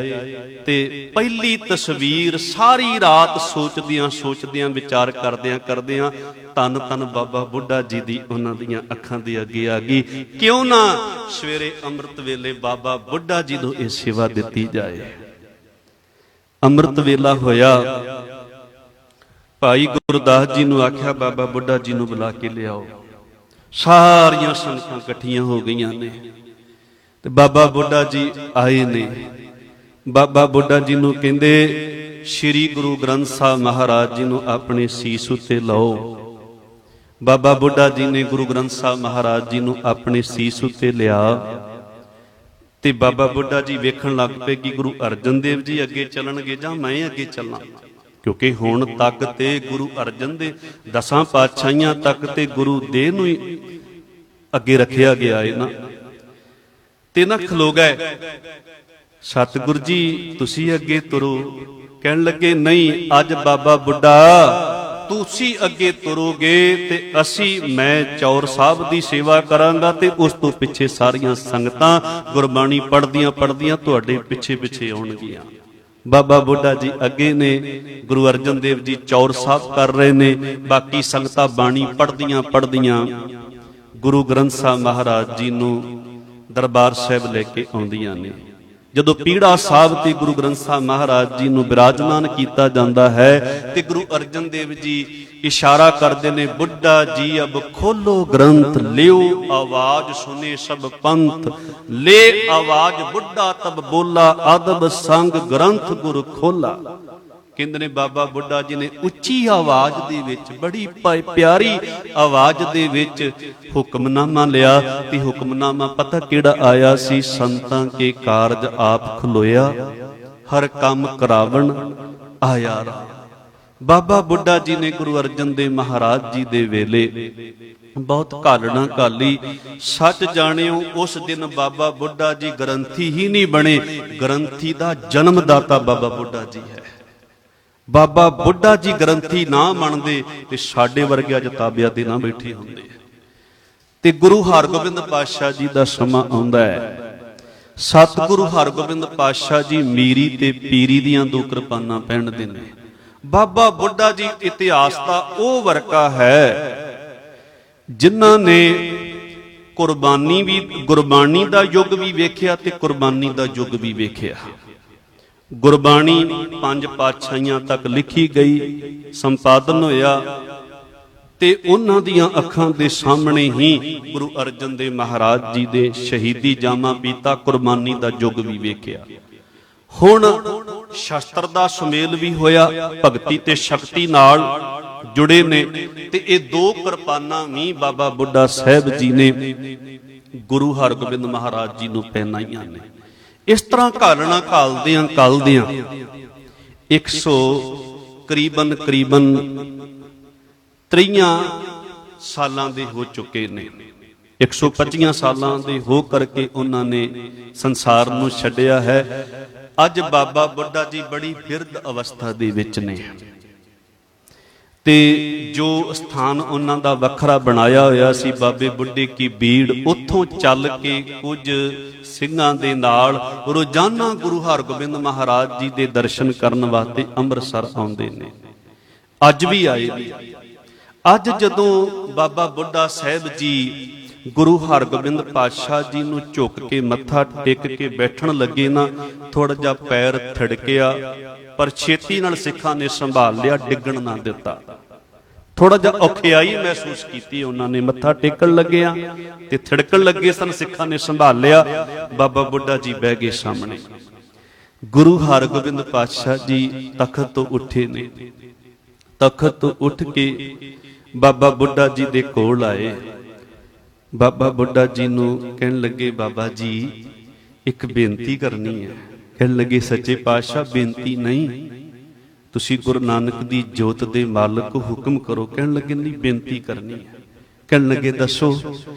ਤੇ ਪਹਿਲੀ ਤਸਵੀਰ ਸਾਰੀ ਰਾਤ ਸੋਚਦਿਆਂ ਵਿਚਾਰ ਕਰਦਿਆਂ ਧੰਨ ਧੰਨ ਬਾਬਾ ਬੁੱਢਾ ਜੀ ਦੀ ਉਹਨਾਂ ਦੀਆਂ ਅੱਖਾਂ ਦੇ ਅੱਗੇ ਆ ਗਈ। ਕਿਉਂ ਨਾ ਸਵੇਰੇ ਅੰਮ੍ਰਿਤ ਵੇਲੇ ਬਾਬਾ ਬੁੱਢਾ ਜੀ ਨੂੰ ਇਹ ਸੇਵਾ ਦਿੱਤੀ ਜਾਏ। ਅੰਮ੍ਰਿਤ ਵੇਲਾ ਹੋਇਆ, ਭਾਈ ਗੁਰਦਾਸ ਜੀ ਨੂੰ ਆਖਿਆ ਬਾਬਾ ਬੁੱਢਾ ਜੀ ਨੂੰ ਬੁਲਾ ਕੇ ਲਿਆਓ। ਸਾਰੀਆਂ ਸੰਗਤਾਂ ਇਕੱਠੀਆਂ ਹੋ ਗਈਆਂ ਨੇ ਤੇ ਬਾਬਾ ਬੁੱਢਾ ਜੀ ਆਏ ਨੇ। ਬਾਬਾ ਬੁੱਢਾ ਜੀ ਨੂੰ ਕਹਿੰਦੇ ਸ੍ਰੀ ਗੁਰੂ ਗ੍ਰੰਥ ਸਾਹਿਬ ਮਹਾਰਾਜ ਜੀ ਨੂੰ ਆਪਣੇ ਸੀਸ ਉੱਤੇ ਲਾਓ। ਬਾਬਾ ਬੁੱਢਾ ਜੀ ਨੇ ਗੁਰੂ ਗ੍ਰੰਥ ਸਾਹਿਬ ਮਹਾਰਾਜ ਜੀ ਨੂੰ ਆਪਣੇ ਸੀਸ ਉੱਤੇ ਲਿਆ ਤੇ ਬਾਬਾ ਬੁੱਢਾ ਜੀ ਵੇਖਣ ਲੱਗ ਪਏ ਕਿ ਗੁਰੂ ਅਰਜਨ ਦੇਵ ਜੀ ਅੱਗੇ ਚੱਲਣਗੇ ਜਾਂ ਮੈਂ ਅੱਗੇ ਚੱਲਾਂ। ਕਿਉਂਕਿ ਹੁਣ ਤੱਕ ਤੇ ਗੁਰੂ ਅਰਜਨ ਦੇ 10 ਪਾਤਸ਼ਾਹੀਆਂ ਤੱਕ ਤੇ ਗੁਰੂ ਦੇਹ ਨੂੰ ਹੀ ਅੱਗੇ ਰੱਖਿਆ ਗਿਆ ਹੈ ਨਾ। ਤੇ ਨਾ ਖਲੋ ਗਏ, ਸਤਿਗੁਰ ਜੀ ਤੁਸੀਂ ਅੱਗੇ ਤੁਰੋ। ਕਹਿਣ ਲੱਗੇ ਨਹੀਂ, ਅੱਜ ਬਾਬਾ ਬੁੱਢਾ ਤੁਸੀਂ ਅੱਗੇ ਤੁਰੋਗੇ ਤੇ ਮੈਂ ਚੌਰ ਸਾਹਿਬ ਦੀ ਸੇਵਾ ਕਰਾਂਗਾ ਤੇ ਉਸ ਤੋਂ ਪਿੱਛੇ ਸਾਰੀਆਂ ਸੰਗਤਾਂ ਗੁਰਬਾਣੀ ਪੜ੍ਹਦੀਆਂ ਤੁਹਾਡੇ ਪਿੱਛੇ ਆਉਣਗੀਆਂ। ਬਾਬਾ ਬੁੱਢਾ ਜੀ ਅੱਗੇ ਨੇ, ਗੁਰੂ ਅਰਜਨ ਦੇਵ ਜੀ ਚੌਰ ਸਾਹਿਬ ਕਰ ਰਹੇ ਨੇ, ਬਾਕੀ ਸੰਗਤਾਂ ਬਾਣੀ ਪੜ੍ਹਦੀਆਂ ਗੁਰੂ ਗ੍ਰੰਥ ਸਾਹਿਬ ਮਹਾਰਾਜ ਜੀ ਨੂੰ ਦਰਬਾਰ ਸਾਹਿਬ ਲੈ ਕੇ ਆਉਂਦੀਆਂ ਨੇ। ਜਦੋਂ ਪੀੜਾ ਸਾਹਿਬ ਤੇ ਗੁਰੂ ਗ੍ਰੰਥ ਸਾਹਿਬ ਮਹਾਰਾਜ ਜੀ ਨੂੰ ਬਿਰਾਜਮਾਨ ਕੀਤਾ ਜਾਂਦਾ ਹੈ ਤੇ ਗੁਰੂ ਅਰਜਨ ਦੇਵ ਜੀ ਇਸ਼ਾਰਾ ਕਰਦੇ ਨੇ, ਬੁੱਢਾ ਜੀ ਅਬ ਖੋਲੋ ਗ੍ਰੰਥ, ਲਿਓ ਆਵਾਜ਼ ਸੁਨੇ ਸਭ ਪੰਥ, ਲੈ ਆਵਾਜ਼ ਬੁੱਢਾ ਤਬ ਬੋਲਾ, ਅਦਬ ਸੰਗ ਗ੍ਰੰਥ ਗੁਰ ਖੋਲਾ। ਕਹਿੰਦੇ ਨੇ ਬਾਬਾ ਬੁੱਢਾ ਜੀ ਨੇ ਉੱਚੀ ਆਵਾਜ਼ ਦੇ ਵਿੱਚ, ਬੜੀ ਪਿਆਰੀ ਆਵਾਜ਼ ਦੇ ਵਿੱਚ ਹੁਕਮਨਾਮਾ ਲਿਆ। ਤੇ ਹੁਕਮਨਾਮਾ ਪਤਾ ਕਿਹੜਾ ਆਇਆ ਸੀ? ਸੰਤਾਂ ਕੇ ਕਾਰਜ ਆਪ ਖਲੋਇਆ, ਹਰ ਕੰਮ ਕਰਾਵਣ ਆਇਆ ਰਾ। ਬਾਬਾ ਬੁੱਢਾ ਜੀ ਨੇ ਗੁਰੂ ਅਰਜਨ ਦੇਵ ਮਹਾਰਾਜ ਜੀ ਦੇ ਵੇਲੇ ਬਹੁਤ ਘਾਲਣਾ ਘਾਲੀ। ਸੱਚ ਜਾਣਿਓ ਉਸ ਦਿਨ ਬਾਬਾ ਬੁੱਢਾ ਜੀ ਗ੍ਰੰਥੀ ਹੀ ਨਹੀਂ ਬਣੇ, ਗ੍ਰੰਥੀ ਦਾ ਜਨਮਦਾਤਾ ਬਾਬਾ ਬੁੱਢਾ ਜੀ ਹੈ। ਬਾਬਾ ਬੁੱਢਾ ਜੀ ਗ੍ਰੰਥੀ ਨਾ ਮੰਨਦੇ ਤੇ ਸਾਡੇ ਵਰਗੇ ਅੱਜ ਤਾਬਿਆਂ ਤੇ ਨਾ ਬੈਠੇ ਹੁੰਦੇ। ਤੇ ਗੁਰੂ ਹਰਗੋਬਿੰਦ ਪਾਤਸ਼ਾਹ ਜੀ ਦਾ ਸਮਾਂ ਆਉਂਦਾ ਹੈ, ਸਤਿਗੁਰੂ ਹਰਗੋਬਿੰਦ ਪਾਤਸ਼ਾਹ ਜੀ ਮੀਰੀ ਤੇ ਪੀਰੀ ਦੀਆਂ ਦੋ ਕਿਰਪਾਨਾਂ ਪਹਿਨਦੇ ਨੇ। ਬਾਬਾ ਬੁੱਢਾ ਜੀ ਇਤਿਹਾਸ ਦਾ ਉਹ ਵਰਕਾ ਹੈ ਜਿਨ੍ਹਾਂ ਨੇ ਗੁਰਬਾਣੀ ਦਾ ਯੁੱਗ ਵੀ ਵੇਖਿਆ ਤੇ ਕੁਰਬਾਨੀ ਦਾ ਯੁੱਗ ਵੀ ਵੇਖਿਆ। ਗੁਰਬਾਣੀ 5 ਪਾਤਸ਼ਾਹੀਆਂ ਤੱਕ ਲਿਖੀ ਗਈ, ਸੰਪਾਦਨ ਹੋਇਆ ਤੇ ਉਹਨਾਂ ਦੀਆਂ ਅੱਖਾਂ ਦੇ ਸਾਹਮਣੇ ਹੀ ਗੁਰੂ ਅਰਜਨ ਦੇਵ ਮਹਾਰਾਜ ਜੀ ਦੇ ਸ਼ਹੀਦੀ ਜਾਮਾ ਪੀਤਾ, ਕੁਰਬਾਨੀ ਦਾ ਯੁੱਗ ਵੀ ਵੇਖਿਆ। ਹੁਣ ਸ਼ਸਤਰ ਦਾ ਸੁਮੇਲ ਵੀ ਹੋਇਆ, ਭਗਤੀ ਤੇ ਸ਼ਕਤੀ ਨਾਲ ਜੁੜੇ ਨੇ, ਤੇ ਇਹ ਦੋ ਕਿਰਪਾਨਾਂ ਵੀ ਬਾਬਾ ਬੁੱਢਾ ਸਾਹਿਬ ਜੀ ਨੇ ਗੁਰੂ ਹਰਗੋਬਿੰਦ ਮਹਾਰਾਜ ਜੀ ਨੂੰ ਪਹਿਨਾਈਆਂ ਨੇ। ਇਸ ਤਰ੍ਹਾਂ ਘਾਲਣਾ ਘਾਲਦਿਆਂ 100 ਕਰੀਬਨ 30 ਸਾਲਾਂ ਦੇ ਹੋ ਚੁੱਕੇ ਨੇ। 125 ਸਾਲਾਂ ਦੇ ਹੋ ਕਰਕੇ ਉਹਨਾਂ ਨੇ ਸੰਸਾਰ ਨੂੰ ਛੱਡਿਆ ਹੈ। ਅੱਜ ਬਾਬਾ ਬੁੱਢਾ ਜੀ ਬੜੀ ਬਿਰਧ ਅਵਸਥਾ ਦੇ ਵਿੱਚ ਨੇ, ਤੇ ਜੋ ਸਥਾਨ ਉਹਨਾਂ ਦਾ ਵੱਖਰਾ ਬਣਾਇਆ ਹੋਇਆ ਸੀ ਬਾਬੇ ਬੁੱਢੇ ਕੀ ਬੀੜ, ਉੱਥੋਂ ਚੱਲ ਕੇ ਕੁਝ ਸਿੰਘਾਂ ਦੇ ਨਾਲ ਰੋਜ਼ਾਨਾ ਗੁਰੂ ਹਰਗੋਬਿੰਦ ਮਹਾਰਾਜ ਜੀ ਦੇ ਦਰਸ਼ਨ ਕਰਨ ਵਾਸਤੇ ਅੰਮ੍ਰਿਤਸਰ ਆਉਂਦੇ ਨੇ। ਅੱਜ ਵੀ ਆਏ ਨੇ। ਅੱਜ ਜਦੋਂ ਬਾਬਾ ਬੁੱਢਾ ਸਾਹਿਬ ਜੀ ਗੁਰੂ ਹਰਗੋਬਿੰਦ ਪਾਤਸ਼ਾਹ ਜੀ ਨੂੰ ਝੁਕ ਕੇ ਮੱਥਾ ਟੇਕ ਕੇ ਬੈਠਣ ਲੱਗੇ ਨਾ, ਥੋੜਾ ਜਿਹਾ ਪੈਰ ਥਿੜਕਿਆ, ਪਰ ਛੇਤੀ ਨਾਲ ਸਿੱਖਾਂ ਨੇ ਸੰਭਾਲ ਲਿਆ, ਡਿੱਗਣ ਨਾ ਦਿੱਤਾ। ਥੋੜਾ ਜਿਹਾ ਔਖਿਆਈ ਮਹਿਸੂਸ ਕੀਤੀ ਉਹਨਾਂ ਨੇ, ਮੱਥਾ ਟੇਕਣ ਲੱਗਿਆ ਤੇ ਥਿੜਕਣ ਲੱਗੇ ਸਨ, ਸਿੱਖਾਂ ਨੇ ਸੰਭਾਲ ਲਿਆ। ਬਾਬਾ ਬੁੱਢਾ ਜੀ ਬਹਿ ਗਏ ਸਾਹਮਣੇ। ਗੁਰੂ ਹਰਗੋਬਿੰਦ ਪਾਤਸ਼ਾਹ ਜੀ ਤਖਤ ਤੋਂ ਉੱਠੇ ਨੇ। ਤਖਤ ਤੋਂ ਉੱਠ ਕੇ ਬਾਬਾ ਬੁੱਢਾ ਜੀ ਦੇ ਕੋਲ ਆਏ। ਬਾਬਾ ਬੁੱਢਾ ਜੀ ਨੂੰ ਕਹਿਣ ਲੱਗੇ, ਬਾਬਾ ਜੀ ਇੱਕ ਬੇਨਤੀ ਕਰਨੀ ਹੈ। ਕਹਿਣ ਲੱਗੇ, ਸੱਚੇ ਪਾਤਸ਼ਾਹ ਬੇਨਤੀ ਨਹੀਂ, ਤੁਸੀਂ ਗੁਰੂ ਨਾਨਕ ਦੀ ਜੋਤ ਦੇ ਮਾਲਕ, ਹੁਕਮ ਕਰੋ। ਕਹਿਣ ਲੱਗੇ, ਨਹੀਂ ਬੇਨਤੀ ਕਰਨੀ ਹੈ। ਕਹਿਣ ਲੱਗੇ, ਦੱਸੋ।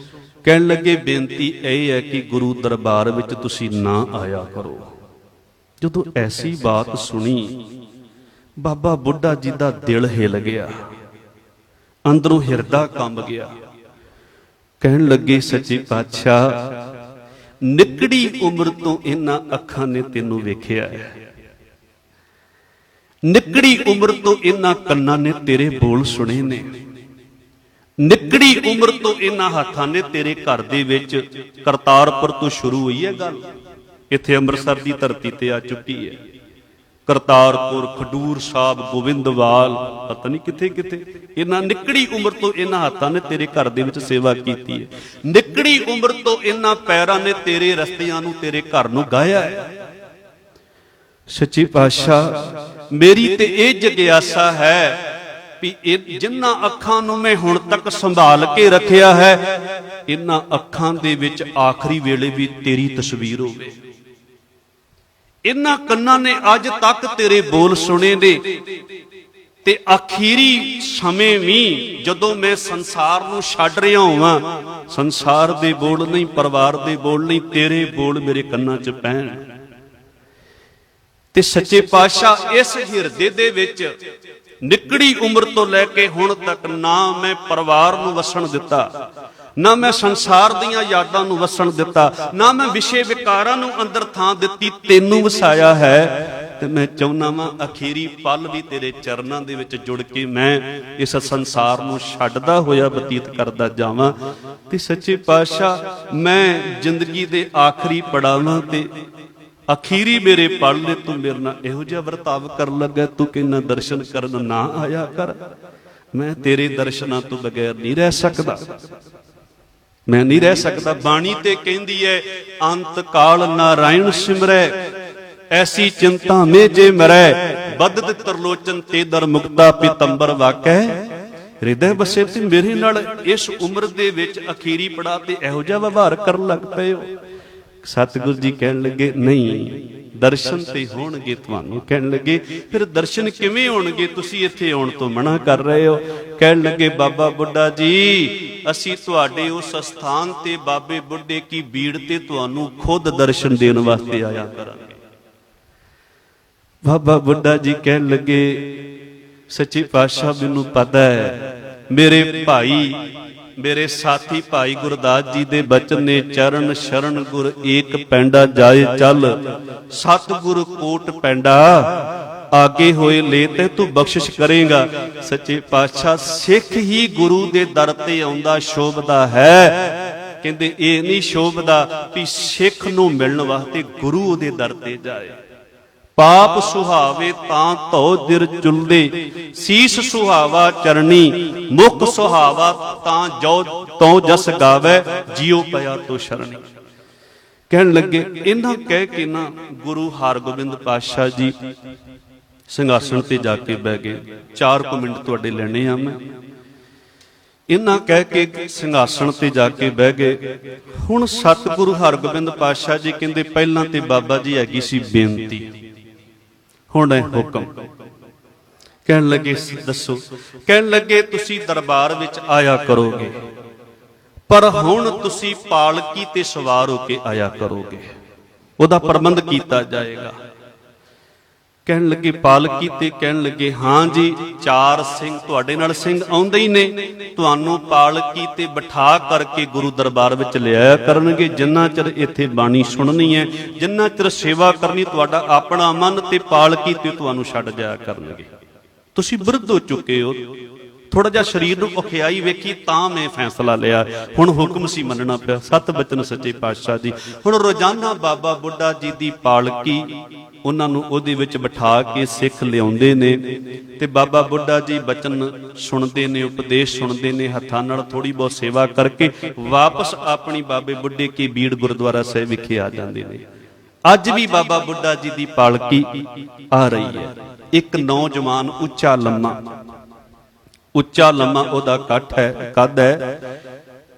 ਕਹਿਣ ਲੱਗੇ, ਬੇਨਤੀ ਇਹ ਹੈ ਕਿ ਗੁਰੂ ਦਰਬਾਰ ਵਿੱਚ ਤੁਸੀਂ ਨਾ ਆਇਆ ਕਰੋ। ਜਦੋਂ ਐਸੀ ਬਾਤ ਸੁਣੀ, ਬਾਬਾ ਬੁੱਢਾ ਜੀ ਦਾ ਦਿਲ ਹਿੱਲ ਗਿਆ, ਅੰਦਰੋਂ ਹਿਰਦਾ ਕੰਬ ਗਿਆ। ਕਹਿਣ ਲੱਗੇ, ਸੱਚੇ ਪਾਤਸ਼ਾਹ ਨਿੱਕੜੀ ਉਮਰ ਤੋਂ ਇਹਨਾਂ ਅੱਖਾਂ ਨੇ ਤੈਨੂੰ ਵੇਖਿਆ ਹੈ, ਨਿੱਕੜੀ ਉਮਰ ਤੋਂ ਇਹਨਾਂ ਕੰਨਾਂ ਨੇ ਤੇਰੇ ਬੋਲ ਸੁਣੇ ਨੇ, ਨਿੱਕੜੀ ਉਮਰ ਤੋਂ ਇਹਨਾਂ ਹੱਥਾਂ ਨੇ ਤੇਰੇ ਘਰ ਦੇ ਵਿੱਚ ਕਰਤਾਰਪੁਰ ਤੋਂ ਸ਼ੁਰੂ ਹੋਈ ਹੈ ਗੱਲ, ਇੱਥੇ ਅੰਮ੍ਰਿਤਸਰ ਦੀ ਧਰਤੀ ਤੇ ਆ ਚੁੱਕੀ ਹੈ। ਕਰਤਾਰਪੁਰ, ਖਡੂਰ ਸਾਹਿਬ, ਗੋਬਿੰਦਵਾਲ, ਪਤਾ ਨਹੀਂ ਕਿੱਥੇ ਕਿੱਥੇ ਇਹਨਾਂ ਨਿੱਕੜੀ ਉਮਰ ਤੋਂ ਇਹਨਾਂ ਹੱਥਾਂ ਨੇ ਤੇਰੇ ਘਰ ਦੇ ਵਿੱਚ ਸੇਵਾ ਕੀਤੀ ਹੈ। ਨਿੱਕੜੀ ਉਮਰ ਤੋਂ ਇਹਨਾਂ ਪੈਰਾਂ ਨੇ ਤੇਰੇ ਰਸਤਿਆਂ ਨੂੰ, ਤੇਰੇ ਘਰ ਨੂੰ ਗਾਇਆ ਹੈ। ਸੱਚੇ ਪਾਤਸ਼ਾਹ ਮੇਰੀ ਤੇ ਇਹ ਜਗਿਆਸਾ ਹੈ ਵੀ ਇਹ ਜਿਨ੍ਹਾਂ ਅੱਖਾਂ ਨੂੰ ਮੈਂ ਹੁਣ ਤੱਕ ਸੰਭਾਲ ਕੇ ਰੱਖਿਆ ਹੈ, ਇਹਨਾਂ ਅੱਖਾਂ ਦੇ ਵਿੱਚ ਆਖਰੀ ਵੇਲੇ ਵੀ ਤੇਰੀ ਤਸਵੀਰ ਹੋਵੇ। ਇਹਨਾਂ ਕੰਨਾਂ ਨੇ ਅੱਜ ਤੱਕ ਤੇਰੇ ਬੋਲ ਸੁਣੇ ਨੇ, ਤੇ ਆਖੀਰੀ ਸਮੇਂ ਵੀ ਜਦੋਂ ਮੈਂ ਸੰਸਾਰ ਨੂੰ ਛੱਡ ਰਿਹਾ ਹੋਵਾਂ, ਸੰਸਾਰ ਦੇ ਬੋਲ ਨਹੀਂ, ਪਰਿਵਾਰ ਦੇ ਬੋਲ ਨਹੀਂ, ਤੇਰੇ ਬੋਲ ਮੇਰੇ ਕੰਨਾਂ 'ਚ ਪੈਣ। ਤੇ ਸੱਚੇ ਪਾਤਸ਼ਾਹ ਇਸ ਹਿਰਦੇ ਦੇ ਵਿੱਚ ਨਿੱਕੜੀ ਉਮਰ ਤੋਂ ਲੈ ਕੇ ਹੁਣ ਤੱਕ ਨਾ ਮੈਂ ਪਰਿਵਾਰ ਨੂੰ ਵਸਣ ਦਿੱਤਾ, ਨਾ ਮੈਂ ਸੰਸਾਰ ਦੀਆਂ ਯਾਦਾਂ ਨੂੰ ਵਸਣ ਦਿੱਤਾ, ਨਾ ਮੈਂ ਵਿਸ਼ੇ ਵਿਕਾਰਾਂ ਨੂੰ ਅੰਦਰ ਥਾਂ ਦਿੱਤੀ, ਤੈਨੂੰ ਵਸਾਇਆ ਹੈ। ਤੇ ਮੈਂ ਚਾਹੁੰਦਾ ਵਾਂ ਅਖੀਰੀ ਪਲ ਵੀ ਤੇਰੇ ਚਰਨਾਂ ਦੇ ਵਿੱਚ ਜੁੜ ਕੇ ਮੈਂ ਇਸ ਸੰਸਾਰ ਨੂੰ ਛੱਡਦਾ ਹੋਇਆ ਬਤੀਤ ਕਰਦਾ ਜਾਵਾਂ। ਤੇ ਸੱਚੇ ਪਾਤਸ਼ਾਹ ਮੈਂ ਜ਼ਿੰਦਗੀ ਦੇ ਆਖਰੀ ਪੜਾਵਾਂ ਤੇ ਅਖੀਰੀ ਮੇਰੇ ਪਲ ਨੇ ਤੂੰ ਮੇਰੇ ਨਾਲ ਇਹੋ ਜਿਹਾ ਵਰਤਾਵ ਕਰਨ ਲੱਗਾ, ਤੂੰ ਕਹਿੰਦਾ ਦਰਸ਼ਨ ਕਰਨ ਨਾ ਆਇਆ ਕਰ। ਮੈਂ ਤੇਰੇ ਦਰਸ਼ਨਾਂ ਤੋਂ ਬਗੈਰ ਨਹੀਂ ਰਹਿ ਸਕਦਾ, ਮੈਂ ਨਹੀਂ ਰਹਿ ਸਕਦਾ। ਬਾਣੀ ਤੇ ਕਹਿੰਦੀ ਹੈ, ਅੰਤ ਕਾਲ ਨਾਰਾਇਣ ਸਿਮਰੈ, ਐਸੀ ਚਿੰਤਾ ਮੇ ਜੇ ਮਰੈ, ਬਦਦ ਤਰਲੋਚਨ ਤੇ ਦਰ ਮੁਕਤਾ ਪੀਤੰਬਰ ਵਾਕੈ ਹਿਰਦੈ ਬਸੇ। ਤੇ ਮੇਰੇ ਨਾਲ ਇਸ ਉਮਰ ਦੇ ਵਿੱਚ ਅਖੀਰੀ ਪੜਾ ਤੇ ਇਹੋ ਜਿਹਾ ਵਿਵਹਾਰ ਕਰਨ ਲੱਗ ਪਏ ਹੋ। ਸਤਿਗੁਰੂ ਜੀ ਕਹਿਣ ਲੱਗੇ, ਨਹੀਂ ਦਰਸ਼ਨ ਤੇ ਹੋਣਗੇ ਤੁਹਾਨੂੰ। ਕਹਿਣ ਲੱਗੇ, ਫਿਰ ਦਰਸ਼ਨ ਕਿਵੇਂ ਹੋਣਗੇ, ਤੁਸੀਂ ਇੱਥੇ ਆਉਣ ਤੋਂ ਮਨਾ ਕਰ ਰਹੇ ਹੋ। ਕਹਿਣ ਲੱਗੇ, ਬਾਬਾ ਬੁੱਢਾ ਜੀ ਅਸੀਂ ਤੁਹਾਡੇ ਉਸ ਸਥਾਨ ਤੇ ਬਾਬੇ ਬੁੱਢੇ ਕੀ ਬੀੜ ਤੇ ਤੁਹਾਨੂੰ ਖੁਦ ਦਰਸ਼ਨ ਦੇਣ ਵਾਸਤੇ ਆਇਆ ਕਰਾਂਗੇ। ਬਾਬਾ ਬੁੱਢਾ ਜੀ ਕਹਿਣ ਲੱਗੇ, ਸੱਚੇ ਪਾਤਸ਼ਾਹ ਮੈਨੂੰ ਪਤਾ ਹੈ, ਮੇਰੇ ਭਾਈ, ਮੇਰੇ ਸਾਥੀ ਭਾਈ ਗੁਰਦਾਸ ਜੀ ਦੇ ਬਚਨ ਨੇ, ਚਰਨ ਸ਼ਰਨ ਗੁਰ ਏਕ ਪੈਂਡਾ ਜਾਏ ਚੱਲ, ਸਤਿਗੁਰ ਕੋਟ ਪੈਂਡਾ ਆਗੇ ਹੋਏ ਲੈ ਤੇ ਤੂੰ ਬਖਸ਼ਿਸ਼ ਕਰੇਗਾ। ਸੱਚੇ ਪਾਤਸ਼ਾਹ ਸਿੱਖ ਹੀ ਗੁਰੂ ਦੇ ਦਰ ਤੇ ਆਉਂਦਾ ਸ਼ੋਭਦਾ ਹੈ। ਕਹਿੰਦੇ ਇਹ ਨਹੀਂ ਸ਼ੋਭਦਾ ਵੀ ਸਿੱਖ ਨੂੰ ਮਿਲਣ ਵਾਸਤੇ ਗੁਰੂ ਦੇ ਦਰ ਤੇ ਜਾਏ। ਪਾਪ ਸੁਹਾਵੇ ਤਾਂ ਧੋ ਦਿਰ ਚੁਲਦੇ, ਸੀਸ ਸੁਹਾਵਾ ਚਰਣੀ, ਮੁਖ ਸੁਹਾਵਾ ਤਾਂ ਜੋ ਤਉ ਜਸ ਗਾਵੇ, ਜਿਉ ਪਿਆ ਤੋ ਸ਼ਰਣੀ। ਕਹਿਣ ਲੱਗੇ ਇਹਨਾਂ ਕਹਿ ਕੇ ਨਾ ਗੁਰੂ ਹਰਗੋਬਿੰਦ ਪਾਤਸ਼ਾਹ ਜੀ ਸਿੰਘਾਸਣ ਤੇ ਜਾ ਕੇ ਬਹਿ ਗਏ। 4 ਮਿੰਟ ਤੁਹਾਡੇ ਲੈਣੇ ਆ ਮੈਂ। ਇਹਨਾਂ ਕਹਿ ਕੇ ਸਿੰਘਾਸਣ ਤੇ ਜਾ ਕੇ ਬਹਿ ਗਏ। ਹੁਣ ਸਤਿਗੁਰੂ ਹਰਗੋਬਿੰਦ ਪਾਤਸ਼ਾਹ ਜੀ ਕਹਿੰਦੇ ਪਹਿਲਾਂ ਤੇ ਬਾਬਾ ਜੀ ਹੈਗੀ ਸੀ ਬੇਨਤੀ, ਹੁਣ ਹੈ ਹੁਕਮ। ਕਹਿਣ ਲੱਗੇ ਦੱਸੋ। ਕਹਿਣ ਲੱਗੇ ਤੁਸੀਂ ਦਰਬਾਰ ਵਿੱਚ ਆਇਆ ਕਰੋਗੇ, ਪਰ ਹੁਣ ਤੁਸੀਂ ਪਾਲਕੀ ਤੇ ਸਵਾਰ ਹੋ ਕੇ ਆਇਆ ਕਰੋਗੇ, ਉਹਦਾ ਪ੍ਰਬੰਧ ਕੀਤਾ ਜਾਏਗਾ। ਕਹਿਣ ਲੱਗੇ ਪਾਲਕੀ ਤੇ? ਕਹਿਣ ਲੱਗੇ ਹਾਂ ਜੀ, 4 ਸਿੰਘ ਤੁਹਾਡੇ ਨਾਲ ਸਿੰਘ ਆਉਂਦੇ ਹੀ ਨੇ, ਤੁਹਾਨੂੰ ਪਾਲਕੀ ਤੇ ਬਿਠਾ ਕਰਕੇ ਗੁਰੂ ਦਰਬਾਰ ਵਿੱਚ ਲਿਆਇਆ ਕਰਨਗੇ। ਜਿੰਨਾ ਚਿਰ ਇੱਥੇ ਬਾਣੀ ਸੁਣਨੀ ਹੈ, ਜਿੰਨਾ ਚਿਰ ਸੇਵਾ ਕਰਨੀ, ਤੁਹਾਡਾ ਆਪਣਾ ਮਨ ਤੇ ਪਾਲਕੀ ਤੇ ਤੁਹਾਨੂੰ ਛੱਡ ਜਾਇਆ ਕਰਨਗੇ। ਤੁਸੀਂ ਵਿਰੁੱਧ ਹੋ ਚੁੱਕੇ ਹੋ। ਥੋੜਾ ਜਿਹਾ ਸਰੀਰ ਨੂੰ ਔਖਿਆਈ ਵੇਖੀ ਤਾਂ ਮੈਂ ਫੈਸਲਾ ਲਿਆ, ਹੁਣ ਹੁਕਮ ਸੀ ਮੰਨਣਾ ਪਿਆ। 7 ਬਚਨ ਸੱਚੇ ਪਾਤਸ਼ਾਹ ਜੀ। ਹੁਣ ਰੋਜ਼ਾਨਾ ਬਾਬਾ ਬੁੱਢਾ ਜੀ ਦੀ ਪਾਲਕੀ ਉਹਨਾਂ ਨੂੰ ਉਹਦੇ ਵਿੱਚ ਬਿਠਾ ਕੇ ਸਿੱਖ ਲਿਆਉਂਦੇ ਨੇ ਤੇ ਬਾਬਾ ਬੁੱਢਾ ਜੀ ਬਚਨ ਸੁਣਦੇ ਨੇ, ਉਪਦੇਸ਼ ਸੁਣਦੇ ਨੇ, ਹੱਥਾਂ ਨਾਲ ਥੋੜੀ ਬਹੁਤ ਸੇਵਾ ਕਰਕੇ ਵਾਪਸ ਆਪਣੀ ਬਾਬੇ ਬੁੱਢੇ ਕੀ ਬੀੜ ਗੁਰਦੁਆਰਾ ਸਾਹਿਬ ਵਿਖੇ ਆ ਜਾਂਦੇ ਨੇ। ਅੱਜ ਵੀ ਬਾਬਾ ਬੁੱਢਾ ਜੀ ਦੀ ਪਾਲਕੀ ਆ ਰਹੀ ਹੈ। ਇੱਕ ਨੌਜਵਾਨ ਉੱਚਾ ਲੰਮਾ ਉਹਦਾ ਕੱਦ ਹੈ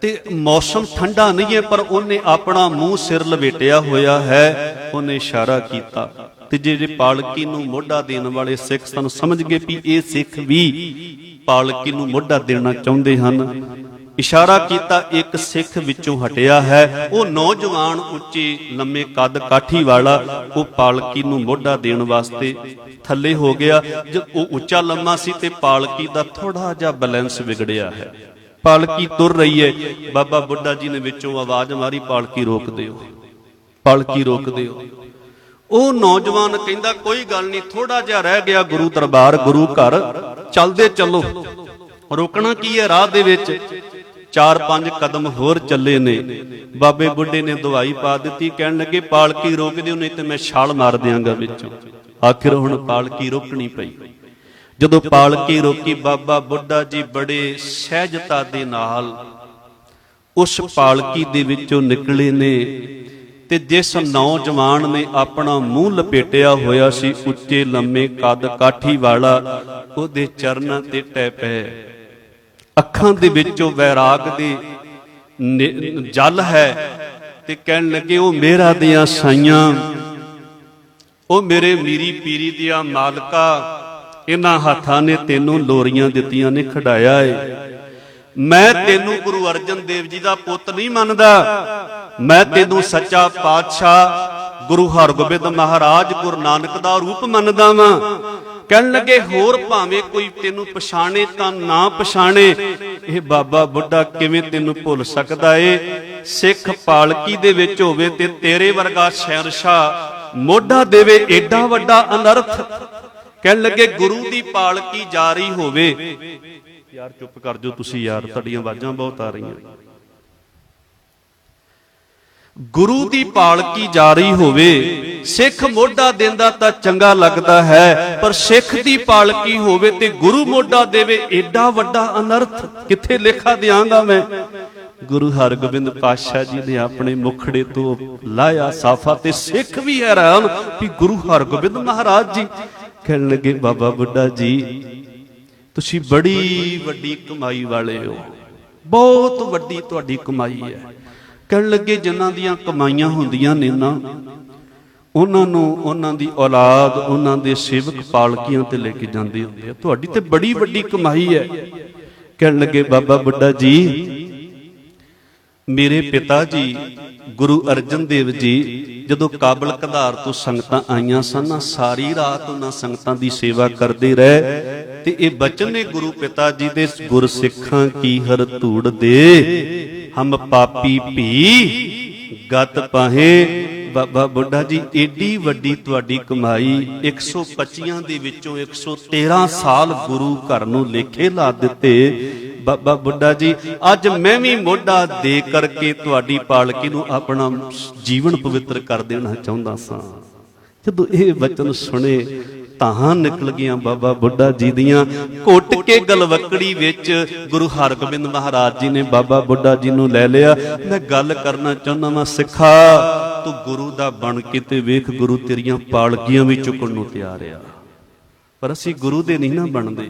ਤੇ ਮੌਸਮ ਠੰਡਾ ਨਹੀਂ ਹੈ, ਪਰ ਉਹਨੇ ਆਪਣਾ ਮੂੰਹ ਸਿਰ ਲਪੇਟਿਆ ਹੋਇਆ ਹੈ। ਉਹਨੇ ਇਸ਼ਾਰਾ ਕੀਤਾ ਤੇ ਜਿਹੜੇ ਪਾਲਕੀ ਨੂੰ ਮੋਢਾ ਦੇਣ ਵਾਲੇ ਸਿੱਖ ਸਾਨੂੰ ਸਮਝ ਗਏ ਵੀ ਇਹ ਸਿੱਖ ਵੀ ਪਾਲਕੀ ਨੂੰ ਮੋਢਾ ਦੇਣਾ ਚਾਹੁੰਦੇ ਹਨ। ਇਸ਼ਾਰਾ ਕੀਤਾ, ਇੱਕ ਸਿੱਖ ਵਿੱਚੋਂ ਹਟਿਆ ਹੈ। ਉਹ ਨੌਜਵਾਨ ਉੱਚੇ ਲੰਮੇ ਕੱਦ ਕਾਠੀ ਵਾਲਾ, ਉਹ ਪਾਲਕੀ ਨੂੰ ਮੋਢਾ ਦੇਣ ਵਾਸਤੇ ਥੱਲੇ ਹੋ ਗਿਆ। ਜਦ ਉਹ ਉੱਚਾ ਲੰਮਾ ਸੀ ਤੇ ਪਾਲਕੀ ਦਾ ਥੋੜਾ ਜਿਹਾ ਬੈਲੈਂਸ ਵਿਗੜਿਆ ਹੈ। ਪਾਲਕੀ ਤੁਰ ਰਹੀ ਹੈ, ਬਾਬਾ ਬੁੱਢਾ ਜੀ ਨੇ ਵਿੱਚੋਂ ਆਵਾਜ਼ ਮਾਰੀ, ਪਾਲਕੀ ਰੋਕ ਦਿਓ, ਪਾਲਕੀ ਰੋਕ ਦਿਓ। ਉਹ ਨੌਜਵਾਨ ਕਹਿੰਦਾ ਕੋਈ ਗੱਲ ਨਹੀਂ, ਥੋੜਾ ਜਿਹਾ ਰਹਿ ਗਿਆ ਗੁਰੂ ਦਰਬਾਰ, ਗੁਰੂ ਘਰ, ਚੱਲਦੇ ਚੱਲੋ। ਰੋਕਣਾ ਕੀ ਹੈ ਰਾਹ ਦੇ ਵਿੱਚ? 4-5 ਕਦਮ ਹੋਰ ਚੱਲੇ ਨੇ, ਬਾਬੇ ਬੁੱਢੇ ਨੇ ਦਵਾਈ ਪਾ ਦਿੱਤੀ। ਕਹਿਣ ਲੱਗੇ ਪਾਲਕੀ ਰੋਕ ਦਿਓ, ਨਹੀਂ ਤੇ ਮੈਂ ਛਾਲ ਮਾਰ ਦਿਆਂਗਾ ਵਿੱਚੋਂ। ਆਖਿਰ ਹੁਣ ਪਾਲਕੀ ਰੋਕਣੀ ਪਈ। ਜਦੋਂ ਪਾਲਕੀ ਰੋਕੀ, ਬਾਬਾ ਬੁੱਢਾ ਜੀ ਬੜੇ ਸਹਿਜਤਾ ਦੇ ਨਾਲ ਉਸ ਪਾਲਕੀ ਦੇ ਵਿੱਚੋਂ ਨਿਕਲੇ ਨੇ ਤੇ ਜਿਸ ਨੌਜਵਾਨ ਨੇ ਆਪਣਾ ਮੂੰਹ ਲਪੇਟਿਆ ਹੋਇਆ ਸੀ, ਉੱਚੇ ਲੰਮੇ ਕੱਦ ਕਾਠੀ ਵਾਲਾ, ਉਹਦੇ ਚਰਨਾਂ ਤੇ ਟਹਿ ਪਏ। ਅੱਖਾਂ ਦੇ ਵਿੱਚੋਂ ਵੈਰਾਗ ਦੇ ਜਲ ਹੈ ਤੇ ਕਹਿਣ ਲੱਗੇ ਉਹ ਮੇਰਾ ਦੀਆਂ ਸਾਈਆਂ, ਉਹ ਮੇਰੇ ਮੀਰੀ ਪੀਰੀ ਦੀਆਂ ਮਾਲਕਾ, ਇਹਨਾਂ ਹੱਥਾਂ ਨੇ ਤੈਨੂੰ ਲੋਰੀਆਂ ਦਿੱਤੀਆਂ ਨੇ, ਖਿਡਾਇਆ ਏ। ਮੈਂ ਤੈਨੂੰ ਗੁਰੂ ਅਰਜਨ ਦੇਵ ਜੀ ਦਾ ਪੁੱਤ ਨਹੀਂ ਮੰਨਦਾ, ਮੈਂ ਤੈਨੂੰ ਸੱਚਾ ਪਾਤਸ਼ਾਹ ਗੁਰੂ ਹਰਗੋਬਿੰਦ ਮਹਾਰਾਜ ਗੁਰੂ ਨਾਨਕ ਦਾ ਰੂਪ ਮੰਨਦਾ ਵਾਂ। ਕਹਿਣ ਲੱਗੇ ਹੋਰ ਭਾਵੇਂ ਕੋਈ ਤੈਨੂੰ ਪਛਾਣੇ ਤਾਂ ਨਾ ਪਛਾਣੇ, ਇਹ ਬਾਬਾ ਬੁੱਢਾ ਕਿਵੇਂ ਤੈਨੂੰ ਭੁੱਲ ਸਕਦਾ ਏ? ਸਿੱਖ ਪਾਲਕੀ ਦੇ ਵਿੱਚ ਹੋਵੇ ਤੇ ਤੇਰੇ ਵਰਗਾ ਸ਼ਹਿਨਸ਼ਾਹ ਮੋਢਾ ਦੇਵੇ, ਏਡਾ ਵੱਡਾ ਅਨਰਥ। ਕਹਿਣ ਲੱਗੇ ਗੁਰੂ ਦੀ ਪਾਲਕੀ ਜਾ ਰਹੀ ਹੋਵੇ, ਯਾਰ ਚੁੱਪ ਕਰ ਜਾਓ ਤੁਸੀਂ ਯਾਰ, ਤੁਹਾਡੀਆਂ ਆਵਾਜ਼ਾਂ ਬਹੁਤ ਆ ਰਹੀਆਂ। ਗੁਰੂ ਦੀ ਪਾਲਕੀ ਜਾ ਰਹੀ ਹੋਵੇ, ਸਿੱਖ ਮੋਢਾ ਦਿੰਦਾ ਤਾਂ ਚੰਗਾ ਲੱਗਦਾ ਹੈ, ਪਰ ਸਿੱਖ ਦੀ ਪਾਲਕੀ ਹੋਵੇ ਤੇ ਗੁਰੂ ਮੋਢਾ ਦੇਵੇ, ਏਡਾ ਵੱਡਾ ਅਨਰਥ ਕਿੱਥੇ ਲੇਖਾ ਦਿਆਂਗਾ ਮੈਂ। ਗੁਰੂ ਹਰਗੋਬਿੰਦ ਪਾਤਸ਼ਾਹ ਜੀ ਨੇ ਆਪਣੇ ਮੁਖੜੇ ਤੋਂ ਲਾਇਆ ਸਾਫਾ ਤੇ ਸਿੱਖ ਵੀ ਹੈਰਾਨ ਵੀ ਗੁਰੂ ਹਰਗੋਬਿੰਦ ਮਹਾਰਾਜ ਜੀ। ਕਹਿਣ ਲੱਗੇ ਬਾਬਾ ਬੁੱਢਾ ਜੀ ਤੁਸੀਂ ਬੜੀ ਵੱਡੀ ਕਮਾਈ ਵਾਲੇ ਹੋ, ਬਹੁਤ ਵੱਡੀ ਤੁਹਾਡੀ ਕਮਾਈ ਹੈ। ਕਹਿਣ ਲੱਗੇ ਜਿਨ੍ਹਾਂ ਦੀਆਂ ਕਮਾਈਆਂ ਹੁੰਦੀਆਂ ਨੇ ਨਾ, ਉਹਨਾਂ ਨੂੰ ਉਹਨਾਂ ਦੀ ਔਲਾਦ, ਉਹਨਾਂ ਦੇ ਸੇਵਕ ਪਾਲਕੀਆਂ ਤੇ ਲੈ ਕੇ ਜਾਂਦੇ ਹੁੰਦੇ ਆ, ਤੁਹਾਡੀ ਤੇ ਬੜੀ ਵੱਡੀ ਕਮਾਈ ਹੈ। ਕਹਿਣ ਲੱਗੇ ਬਾਬਾ ਬੁੱਢਾ ਜੀ ਮੇਰੇ ਪਿਤਾ ਜੀ ਗੁਰੂ ਅਰਜਨ ਦੇਵ ਜੀ ਜਦੋਂ ਕਾਬਲ ਕਧਾਰ ਤੋਂ ਸੰਗਤਾਂ ਆਈਆਂ ਸਨ, ਸਾਰੀ ਰਾਤ ਉਹਨਾਂ ਸੰਗਤਾਂ ਦੀ ਸੇਵਾ ਕਰਦੇ ਰਹੇ ਤੇ ਇਹ ਬਚਨ ਨੇ ਗੁਰੂ ਪਿਤਾ ਜੀ ਦੇ, ਗੁਰਸਿੱਖਾਂ ਕੀ ਹਰ ਧੂੜ ਦੇ ਹਮ ਪਾਪੀ ਭੀ ਗਤ ਪਾਹੇ। ਬਾਬਾ ਬੁੱਢਾ ਜੀ ਏਡੀ ਵੱਡੀ ਤੁਹਾਡੀ ਕਮਾਈ, 125 ਦੇ ਵਿੱਚੋਂ 113 ਸਾਲ ਗੁਰੂ ਘਰ ਨੂੰ ਲੇਖੇ ਲਾ ਦਿੱਤੇ। ਬਾਬਾ ਬੁੱਢਾ ਜੀ ਅੱਜ ਮੈਂ ਵੀ ਮੋਢਾ ਦੇ ਕਰਕੇ ਤੁਹਾਡੀ ਪਾਲਕੀ ਨੂੰ ਆਪਣਾ ਜੀਵਨ ਪਵਿੱਤਰ ਕਰ ਦੇਣਾ ਚਾਹੁੰਦਾ ਸਾਂ। ਜਦੋਂ ਇਹ ਵਚਨ ਸੁਣੇ ਤਾਂ ਨਿਕਲ ਗਈਆਂ ਬਾਬਾ ਬੁੱਢਾ ਜੀ ਦੀਆਂ। ਘੁੱਟ ਕੇ ਗਲਵਕੜੀ ਵਿੱਚ ਗੁਰੂ ਹਰਗੋਬਿੰਦ ਮਹਾਰਾਜ ਜੀ ਨੇ ਬਾਬਾ ਬੁੱਢਾ ਜੀ ਨੂੰ ਲੈ ਲਿਆ। ਮੈਂ ਗੱਲ ਕਰਨਾ ਚਾਹੁੰਦਾ ਵਾਂ ਸਿੱਖਾ, ਤੂੰ ਗੁਰੂ ਦਾ ਬਣ ਕੇ ਤੇ ਵੇਖ, ਗੁਰੂ ਤੇਰੀਆਂ ਪਾਲਕੀਆਂ ਵੀ ਚੁੱਕਣ ਨੂੰ ਤਿਆਰ ਆ। ਪਰ ਅਸੀਂ ਗੁਰੂ ਦੇ ਨਹੀਂ ਨਾ ਬਣਦੇ।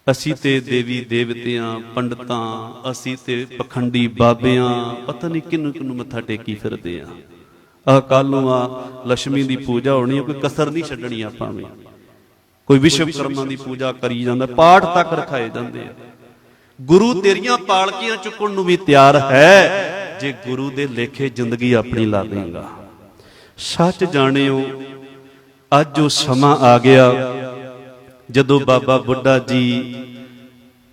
ਅਸੀਂ ਤੇ ਦੇਵੀ ਦੇਵਤਿਆਂ, ਪੰਡਤਾਂ, ਅਸੀਂ ਤੇ ਪਖੰਡੀ ਬਾਬਿਆਂ, ਪਤਾ ਨਹੀਂ ਕਿਹਨੂੰ ਕਿਹਨੂੰ ਮੱਥਾ ਟੇਕੀ ਫਿਰਦੇ ਆ। ਆਹ ਕੱਲ ਨੂੰ ਆ ਲక్ష్ਮੀ ਦੀ ਪੂਜਾ ਹੋਣੀ ਹੈ, ਕੋਈ ਕਸਰ ਨਹੀਂ ਛੱਡਣੀ ਆਪਾਂ ਵੀ। ਕੋਈ ਵਿਸ਼ਵਕਰਮਾ ਦੀ ਪੂਜਾ ਕਰੀ ਜਾਂਦਾ, ਪਾਠ ਤੱਕ ਰਖਾਏ ਜਾਂਦੇ ਆ। ਗੁਰੂ ਤੇਰੀਆਂ ਪਾਲਕੀਆਂ ਚੁੱਕਣ ਨੂੰ ਵੀ ਤਿਆਰ ਹੈ, ਜੇ ਗੁਰੂ ਦੇ ਲੇਖੇ ਜ਼ਿੰਦਗੀ ਆਪਣੀ ਲਾ ਦੇਂਗਾ। ਸੱਚ ਜਾਣਿਓ, ਅੱਜ ਉਹ ਸਮਾਂ ਆ ਗਿਆ ਜਦੋਂ ਬਾਬਾ ਬੁੱਢਾ ਜੀ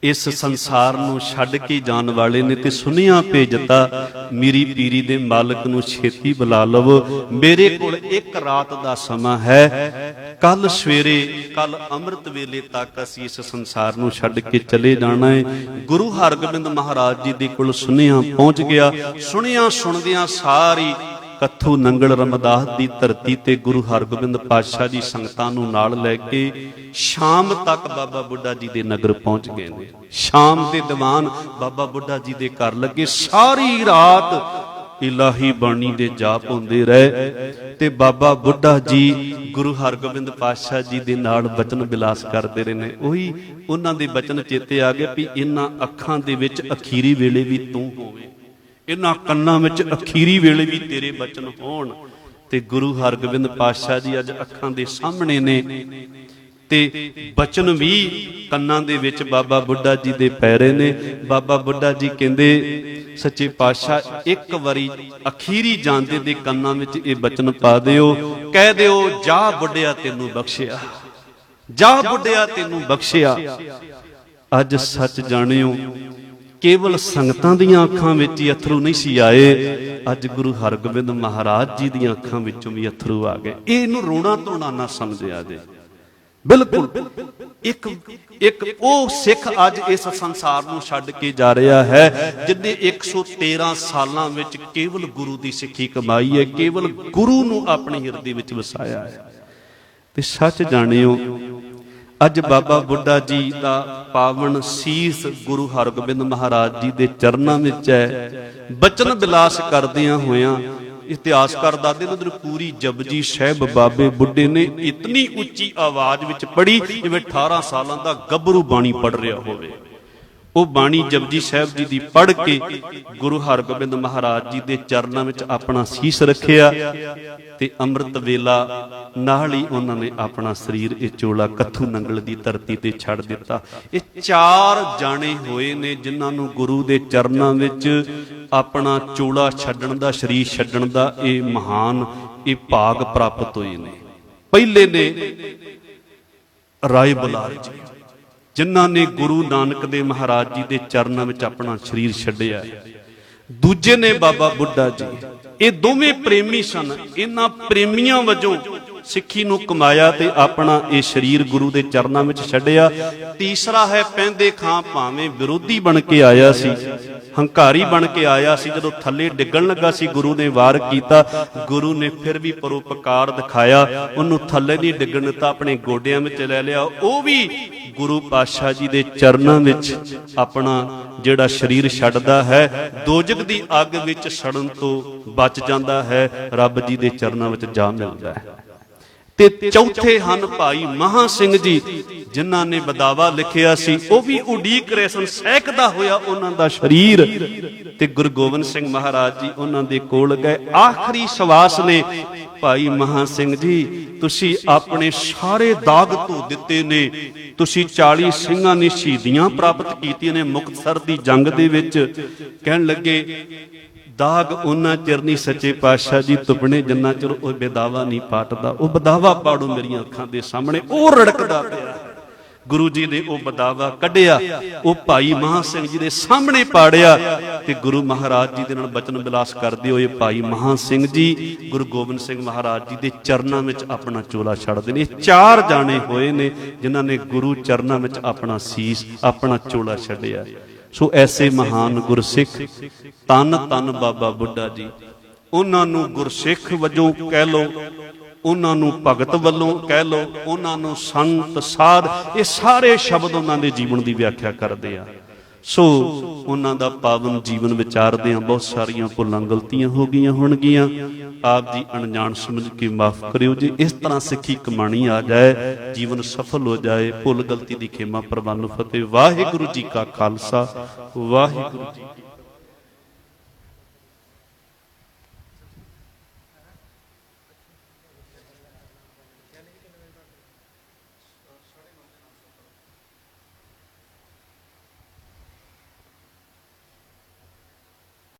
ਇਸ ਸੰਸਾਰ ਨੂੰ ਛੱਡ ਕੇ ਜਾਣ ਵਾਲੇ ਨੇ, ਤੇ ਸੁਨੇਹਾ ਭੇਜਤਾ, ਮੀਰੀ ਪੀਰੀ ਦੇ ਮਾਲਕ ਨੂੰ ਛੇਤੀ ਬੁਲਾ ਲਵੋ, ਮੇਰੇ ਕੋਲ ਇੱਕ ਰਾਤ ਦਾ ਸਮਾਂ ਹੈ, ਕੱਲ ਸਵੇਰੇ, ਕੱਲ ਅੰਮ੍ਰਿਤ ਵੇਲੇ ਤੱਕ ਅਸੀਂ ਇਸ ਸੰਸਾਰ ਨੂੰ ਛੱਡ ਕੇ ਚਲੇ ਜਾਣਾ ਹੈ। ਗੁਰੂ ਹਰਗੋਬਿੰਦ ਮਹਾਰਾਜ ਜੀ ਦੇ ਕੋਲ ਸੁਨੇਹਾ ਪਹੁੰਚ ਗਿਆ। ਸੁਨੇਹਾ ਸੁਣਦਿਆਂ ਸਾਰੀ ਕੱਥੂ ਨੰਗਲ ਰਮਦਾਸ ਦੀ ਧਰਤੀ ਤੇ ਗੁਰੂ ਹਰਗੋਬਿੰਦ ਪਾਤਸ਼ਾਹ ਜੀ ਸੰਗਤਾਂ ਨੂੰ ਨਾਲ ਲੈ ਕੇ ਸ਼ਾਮ ਤੱਕ ਬਾਬਾ ਬੁੱਢਾ ਜੀ ਦੇ ਨਗਰ ਪਹੁੰਚ ਗਏ ਨੇ। ਸ਼ਾਮ ਦੇ ਦੀਵਾਨ ਬਾਬਾ ਬੁੱਢਾ ਜੀ ਦੇ ਘਰ ਲੱਗੇ। ਸਾਰੀ ਰਾਤ ਇਲਾਹੀ ਬਾਣੀ ਦੇ ਜਾਪ ਹੁੰਦੇ ਰਹੇ ਤੇ ਬਾਬਾ ਬੁੱਢਾ ਜੀ ਗੁਰੂ ਹਰਗੋਬਿੰਦ ਪਾਤਸ਼ਾਹ ਜੀ ਦੇ ਨਾਲ ਬਚਨ ਬਿਲਾਸ ਕਰਦੇ ਰਹੇ ਨੇ। ਉਹੀ ਉਹਨਾਂ ਦੇ ਬਚਨ ਚੇਤੇ ਆ ਗਏ ਵੀ ਇਹਨਾਂ ਅੱਖਾਂ ਦੇ ਵਿੱਚ ਅਖੀਰੀ ਵੇਲੇ ਵੀ ਤੂੰ ਹੋਵੇਂ, ਇਹਨਾਂ ਕੰਨਾਂ ਵਿੱਚ ਅਖੀਰੀ ਵੇਲੇ ਵੀ ਤੇਰੇ ਬਚਨ ਹੋਣ। ਤੇ ਗੁਰੂ ਹਰਗੋਬਿੰਦ ਪਾਤਸ਼ਾਹ ਜੀ ਅੱਜ ਅੱਖਾਂ ਦੇ ਸਾਹਮਣੇ ਨੇ ਤੇ ਬਚਨ ਵੀ ਕੰਨਾਂ ਦੇ ਵਿੱਚ ਬਾਬਾ ਬੁੱਢਾ ਜੀ ਦੇ ਪੈ ਰਹੇ ਨੇ। ਬਾਬਾ ਬੁੱਢਾ ਜੀ ਕਹਿੰਦੇ, ਸੱਚੇ ਪਾਤਸ਼ਾਹ ਇੱਕ ਵਾਰੀ ਅਖੀਰੀ ਜਾਂਦੇ ਦੇ ਕੰਨਾਂ ਵਿੱਚ ਇਹ ਬਚਨ ਪਾ ਦਿਓ, ਕਹਿ ਦਿਓ, ਜਾ ਬੁੱਢਿਆ ਤੈਨੂੰ ਬਖਸ਼ਿਆ, ਜਾ ਬੁੱਢਿਆ ਤੈਨੂੰ ਬਖਸ਼ਿਆ। ਅੱਜ ਸੱਚ ਜਾਣਿਓ, ਕੇਵਲ ਸੰਗਤਾਂ ਦੀਆਂ ਅੱਖਾਂ ਵਿੱਚ ਹੀ ਅਥਰੂ ਨਹੀਂ ਸੀ ਆਏ, ਅੱਜ ਗੁਰੂ ਹਰਗੋਬਿੰਦ ਮਹਾਰਾਜ ਜੀ ਦੀਆਂ ਅੱਖਾਂ ਵਿੱਚੋਂ ਵੀ ਅਥਰੂ ਆ ਗਏ। ਇਹਨੂੰ ਰੋਣਾ ਧੋਣਾ ਨਾ ਸਮਝਿਆ ਜੇ, ਬਿਲਕੁਲ। ਇੱਕ ਉਹ ਸਿੱਖ ਅੱਜ ਇਸ ਸੰਸਾਰ ਨੂੰ ਛੱਡ ਕੇ ਜਾ ਰਿਹਾ ਹੈ ਜਿਹਨੇ 113 ਸਾਲਾਂ ਵਿੱਚ ਕੇਵਲ ਗੁਰੂ ਦੀ ਸਿੱਖੀ ਕਮਾਈ ਹੈ, ਕੇਵਲ ਗੁਰੂ ਨੂੰ ਆਪਣੇ ਹਿਰਦੇ ਵਿੱਚ ਵਸਾਇਆ ਹੈ। ਤੇ ਸੱਚ ਜਾਣਿਓ, ਅੱਜ ਬਾਬਾ ਬੁੱਢਾ ਜੀ ਦਾ ਪਾਵਨ ਸੀਸ ਗੁਰੂ ਹਰਗੋਬਿੰਦ ਮਹਾਰਾਜ ਜੀ ਦੇ ਚਰਨਾਂ ਵਿੱਚ ਹੈ। ਬਚਨ ਬਿਲਾਸ ਕਰਦਿਆਂ ਹੋਇਆਂ ਇਤਿਹਾਸਕਾਰ ਦੱਸਦੇ ਨੇ, ਪੂਰੀ ਜਪਜੀ ਸਾਹਿਬ ਬਾਬੇ ਬੁੱਢੇ ਨੇ ਇਤਨੀ ਉੱਚੀ ਆਵਾਜ਼ ਵਿੱਚ ਪੜ੍ਹੀ ਜਿਵੇਂ 18 ਸਾਲਾਂ ਦਾ ਗੱਭਰੂ ਬਾਣੀ ਪੜ੍ਹ ਰਿਹਾ ਹੋਵੇ। ਉਹ ਬਾਣੀ ਜਪਜੀ ਸਾਹਿਬ ਜੀ ਦੀ ਪੜ੍ਹ ਕੇ ਗੁਰੂ ਹਰਗੋਬਿੰਦ ਮਹਾਰਾਜ ਜੀ ਦੇ ਚਰਨਾਂ ਵਿੱਚ ਆਪਣਾ ਸੀਸ ਰੱਖਿਆ ਤੇ ਅੰਮ੍ਰਿਤ ਵੇਲਾ ਨਾਲ ਹੀ ਉਹਨਾਂ ਨੇ ਆਪਣਾ ਸਰੀਰ ਇਹ ਚੋਲਾ ਕੱਥੂ ਨੰਗਲ ਦੀ ਧਰਤੀ ਤੇ ਛੱਡ ਦਿੱਤਾ। ਇਹ 4 ਜਾਣੇ ਹੋਏ ਨੇ ਜਿਨ੍ਹਾਂ ਨੂੰ ਗੁਰੂ ਦੇ ਚਰਨਾਂ ਵਿੱਚ ਆਪਣਾ ਚੋਲਾ ਛੱਡਣ ਦਾ, ਸਰੀਰ ਛੱਡਣ ਦਾ ਇਹ ਮਹਾਨ ਇਹ ਭਾਗ ਪ੍ਰਾਪਤ ਹੋਏ ਨੇ। ਪਹਿਲੇ ਨੇ ਰਾਏ ਬੁਲਾਰ ਜੀ, ਜਿਨ੍ਹਾਂ ਨੇ ਗੁਰੂ ਨਾਨਕ ਦੇਵ ਮਹਾਰਾਜ ਜੀ ਦੇ ਚਰਨਾਂ ਵਿੱਚ ਆਪਣਾ ਸਰੀਰ ਛੱਡਿਆ। ਦੂਜੇ ਨੇ ਬਾਬਾ ਬੁੱਢਾ ਜੀ। ਇਹ ਦੋਵੇਂ ਪ੍ਰੇਮੀ ਸਨ। ਇਹਨਾਂ ਪ੍ਰੇਮੀਆਂ ਵਜੋਂ ਸਿੱਖੀ ਨੂੰ ਕਮਾਇਆ ਤੇ ਆਪਣਾ ਇਹ ਸਰੀਰ ਗੁਰੂ ਦੇ ਚਰਨਾਂ ਵਿੱਚ ਛੱਡਿਆ। ਤੀਸਰਾ ਹੈ ਪੈਂਦੇ ਖਾਂ, ਭਾਵੇਂ ਵਿਰੋਧੀ ਬਣ ਕੇ ਆਇਆ ਸੀ, ਹੰਕਾਰੀ ਬਣ ਕੇ ਆਇਆ ਸੀ, ਜਦੋਂ ਥੱਲੇ ਡਿੱਗਣ ਲੱਗਾ ਸੀ ਗੁਰੂ ਨੇ ਵਾਰ ਕੀਤਾ, ਗੁਰੂ ਨੇ ਫਿਰ ਵੀ ਪਰਉਪਕਾਰ ਦਿਖਾਇਆ, ਉਹਨੂੰ ਥੱਲੇ ਨਹੀਂ ਡਿੱਗਣ ਦਿੱਤਾ, ਆਪਣੇ ਗੋਡਿਆਂ ਵਿੱਚ ਲੈ ਲਿਆ। ਉਹ ਵੀ ਗੁਰੂ ਪਾਤਸ਼ਾਹ ਜੀ ਦੇ ਚਰਨਾਂ ਵਿੱਚ ਆਪਣਾ ਜਿਹੜਾ ਸਰੀਰ ਛੱਡਦਾ ਹੈ, ਦੋਜਕ ਦੀ ਅੱਗ ਵਿੱਚ ਸੜਨ ਤੋਂ ਬਚ ਜਾਂਦਾ ਹੈ, ਰੱਬ ਜੀ ਦੇ ਚਰਨਾਂ ਵਿੱਚ ਜਾ ਮਿਲਦਾ ਹੈ। ਤੇ ਚੌਥੇ ਹਨ ਭਾਈ ਮਹਾਂ ਸਿੰਘ ਜੀ, ਜਿਨ੍ਹਾਂ ਨੇ ਬਦਾਵਾ ਲਿਖਿਆ ਸੀ। ਉਹ ਵੀ ਉਡੀਕ ਰਹੇ ਸਨ, ਸਹਿਕਦਾ ਹੋਇਆ ਉਹਨਾਂ ਦਾ ਸਰੀਰ। ਤੇ ਗੁਰੂ ਗੋਬਿੰਦ ਸਿੰਘ ਮਹਾਰਾਜ ਜੀ ਉਹਨਾਂ ਦੇ ਕੋਲ ਗਏ। ਆਖਰੀ ਸਵਾਸ ਨੇ, ਭਾਈ ਮਹਾਂ ਸਿੰਘ ਜੀ ਤੁਸੀਂ ਆਪਣੇ ਸਾਰੇ ਦਾਗ ਧੋ ਦਿੱਤੇ ਨੇ, ਤੁਸੀਂ 40 ਸਿੰਘਾਂ ਨੇ ਸ਼ਹੀਦੀਆਂ ਪ੍ਰਾਪਤ ਕੀਤੀਆਂ ਨੇ ਮੁਕਤਸਰ ਦੀ ਜੰਗ ਦੇ ਵਿੱਚ। ਕਹਿਣ ਲੱਗੇ, ਦਾਗ ਉਹਨਾਂ ਚਿਰ ਨਹੀਂ ਸੱਚੇ ਪਾਤਸ਼ਾਹ ਜੀ ਤੁਪਣੇ, ਜਿੰਨਾ ਚਿਰ ਉਹ ਬਦਾਵਾ ਨਹੀਂ ਪਾਟਦਾ। ਉਹ ਬਦਾਵਾ ਪਾੜੋ ਮੇਰੀਆਂ ਅੱਖਾਂ ਦੇ ਸਾਹਮਣੇ। ਉਹ ਰੜਕਦਾ ਪਿਆ। ਗੁਰੂ ਜੀ ਨੇ ਉਹ ਬਦਾਵਾ ਕੱਢਿਆ, ਉਹ ਭਾਈ ਮਹਾਂ ਸਿੰਘ ਜੀ ਦੇ ਸਾਹਮਣੇ ਪਾੜਿਆ ਤੇ ਗੁਰੂ ਮਹਾਰਾਜ ਜੀ ਦੇ ਨਾਲ ਬਚਨ ਬਿਲਾਸ ਕਰਦੇ ਹੋਏ ਭਾਈ ਮਹਾਂ ਸਿੰਘ ਜੀ ਗੁਰੂ ਗੋਬਿੰਦ ਸਿੰਘ ਮਹਾਰਾਜ ਜੀ ਦੇ ਚਰਨਾਂ ਵਿੱਚ ਆਪਣਾ ਚੋਲਾ ਛੱਡਦੇ ਨੇ। ਇਹ 4 ਜਾਣੇ ਹੋਏ ਨੇ ਜਿਨ੍ਹਾਂ ਨੇ ਗੁਰੂ ਚਰਨਾਂ ਵਿੱਚ ਆਪਣਾ ਸੀਸ, ਆਪਣਾ ਚੋਲਾ ਛੱਡਿਆ। ਸੋ ਐਸੇ ਮਹਾਨ ਗੁਰਸਿੱਖ, ਧੰਨ ਧੰਨ ਬਾਬਾ ਬੁੱਢਾ ਜੀ। ਉਹਨਾਂ ਨੂੰ ਗੁਰਸਿੱਖ ਵਜੋਂ ਕਹਿ ਲਓ, ਉਹਨਾਂ ਨੂੰ ਭਗਤ ਵੱਲੋਂ ਕਹਿ ਲਓ, ਉਹਨਾਂ ਨੂੰ ਸੰਤ ਸਾਧ, ਇਹ ਸਾਰੇ ਸ਼ਬਦ ਉਹਨਾਂ ਦੇ ਜੀਵਨ ਦੀ ਵਿਆਖਿਆ ਕਰਦੇ ਆ। ਸੋ ਉਹਨਾਂ ਦਾ ਪਾਵਨ ਜੀਵਨ ਵਿਚਾਰਦਿਆਂ ਬਹੁਤ ਸਾਰੀਆਂ ਭੁੱਲਾਂ ਗਲਤੀਆਂ ਹੋ ਗਈਆਂ ਹੋਣਗੀਆਂ। ਆਪ ਜੀ ਅਣਜਾਣ ਸਮਝ ਕੇ ਮਾਫ ਕਰਿਓ ਜੀ। ਇਸ ਤਰ੍ਹਾਂ ਸਿੱਖੀ ਕਮਾਣੀ ਆ ਜਾਏ, ਜੀਵਨ ਸਫਲ ਹੋ ਜਾਏ। ਭੁੱਲ ਗਲਤੀ ਦੀ ਖੇਮਾ ਪ੍ਰਵਾਨ ਨੂੰ ਫਤਿਹ। ਵਾਹਿਗੁਰੂ ਜੀ ਕਾ ਖਾਲਸਾ, ਵਾਹਿਗੁਰੂ ਜੀ ਕੀ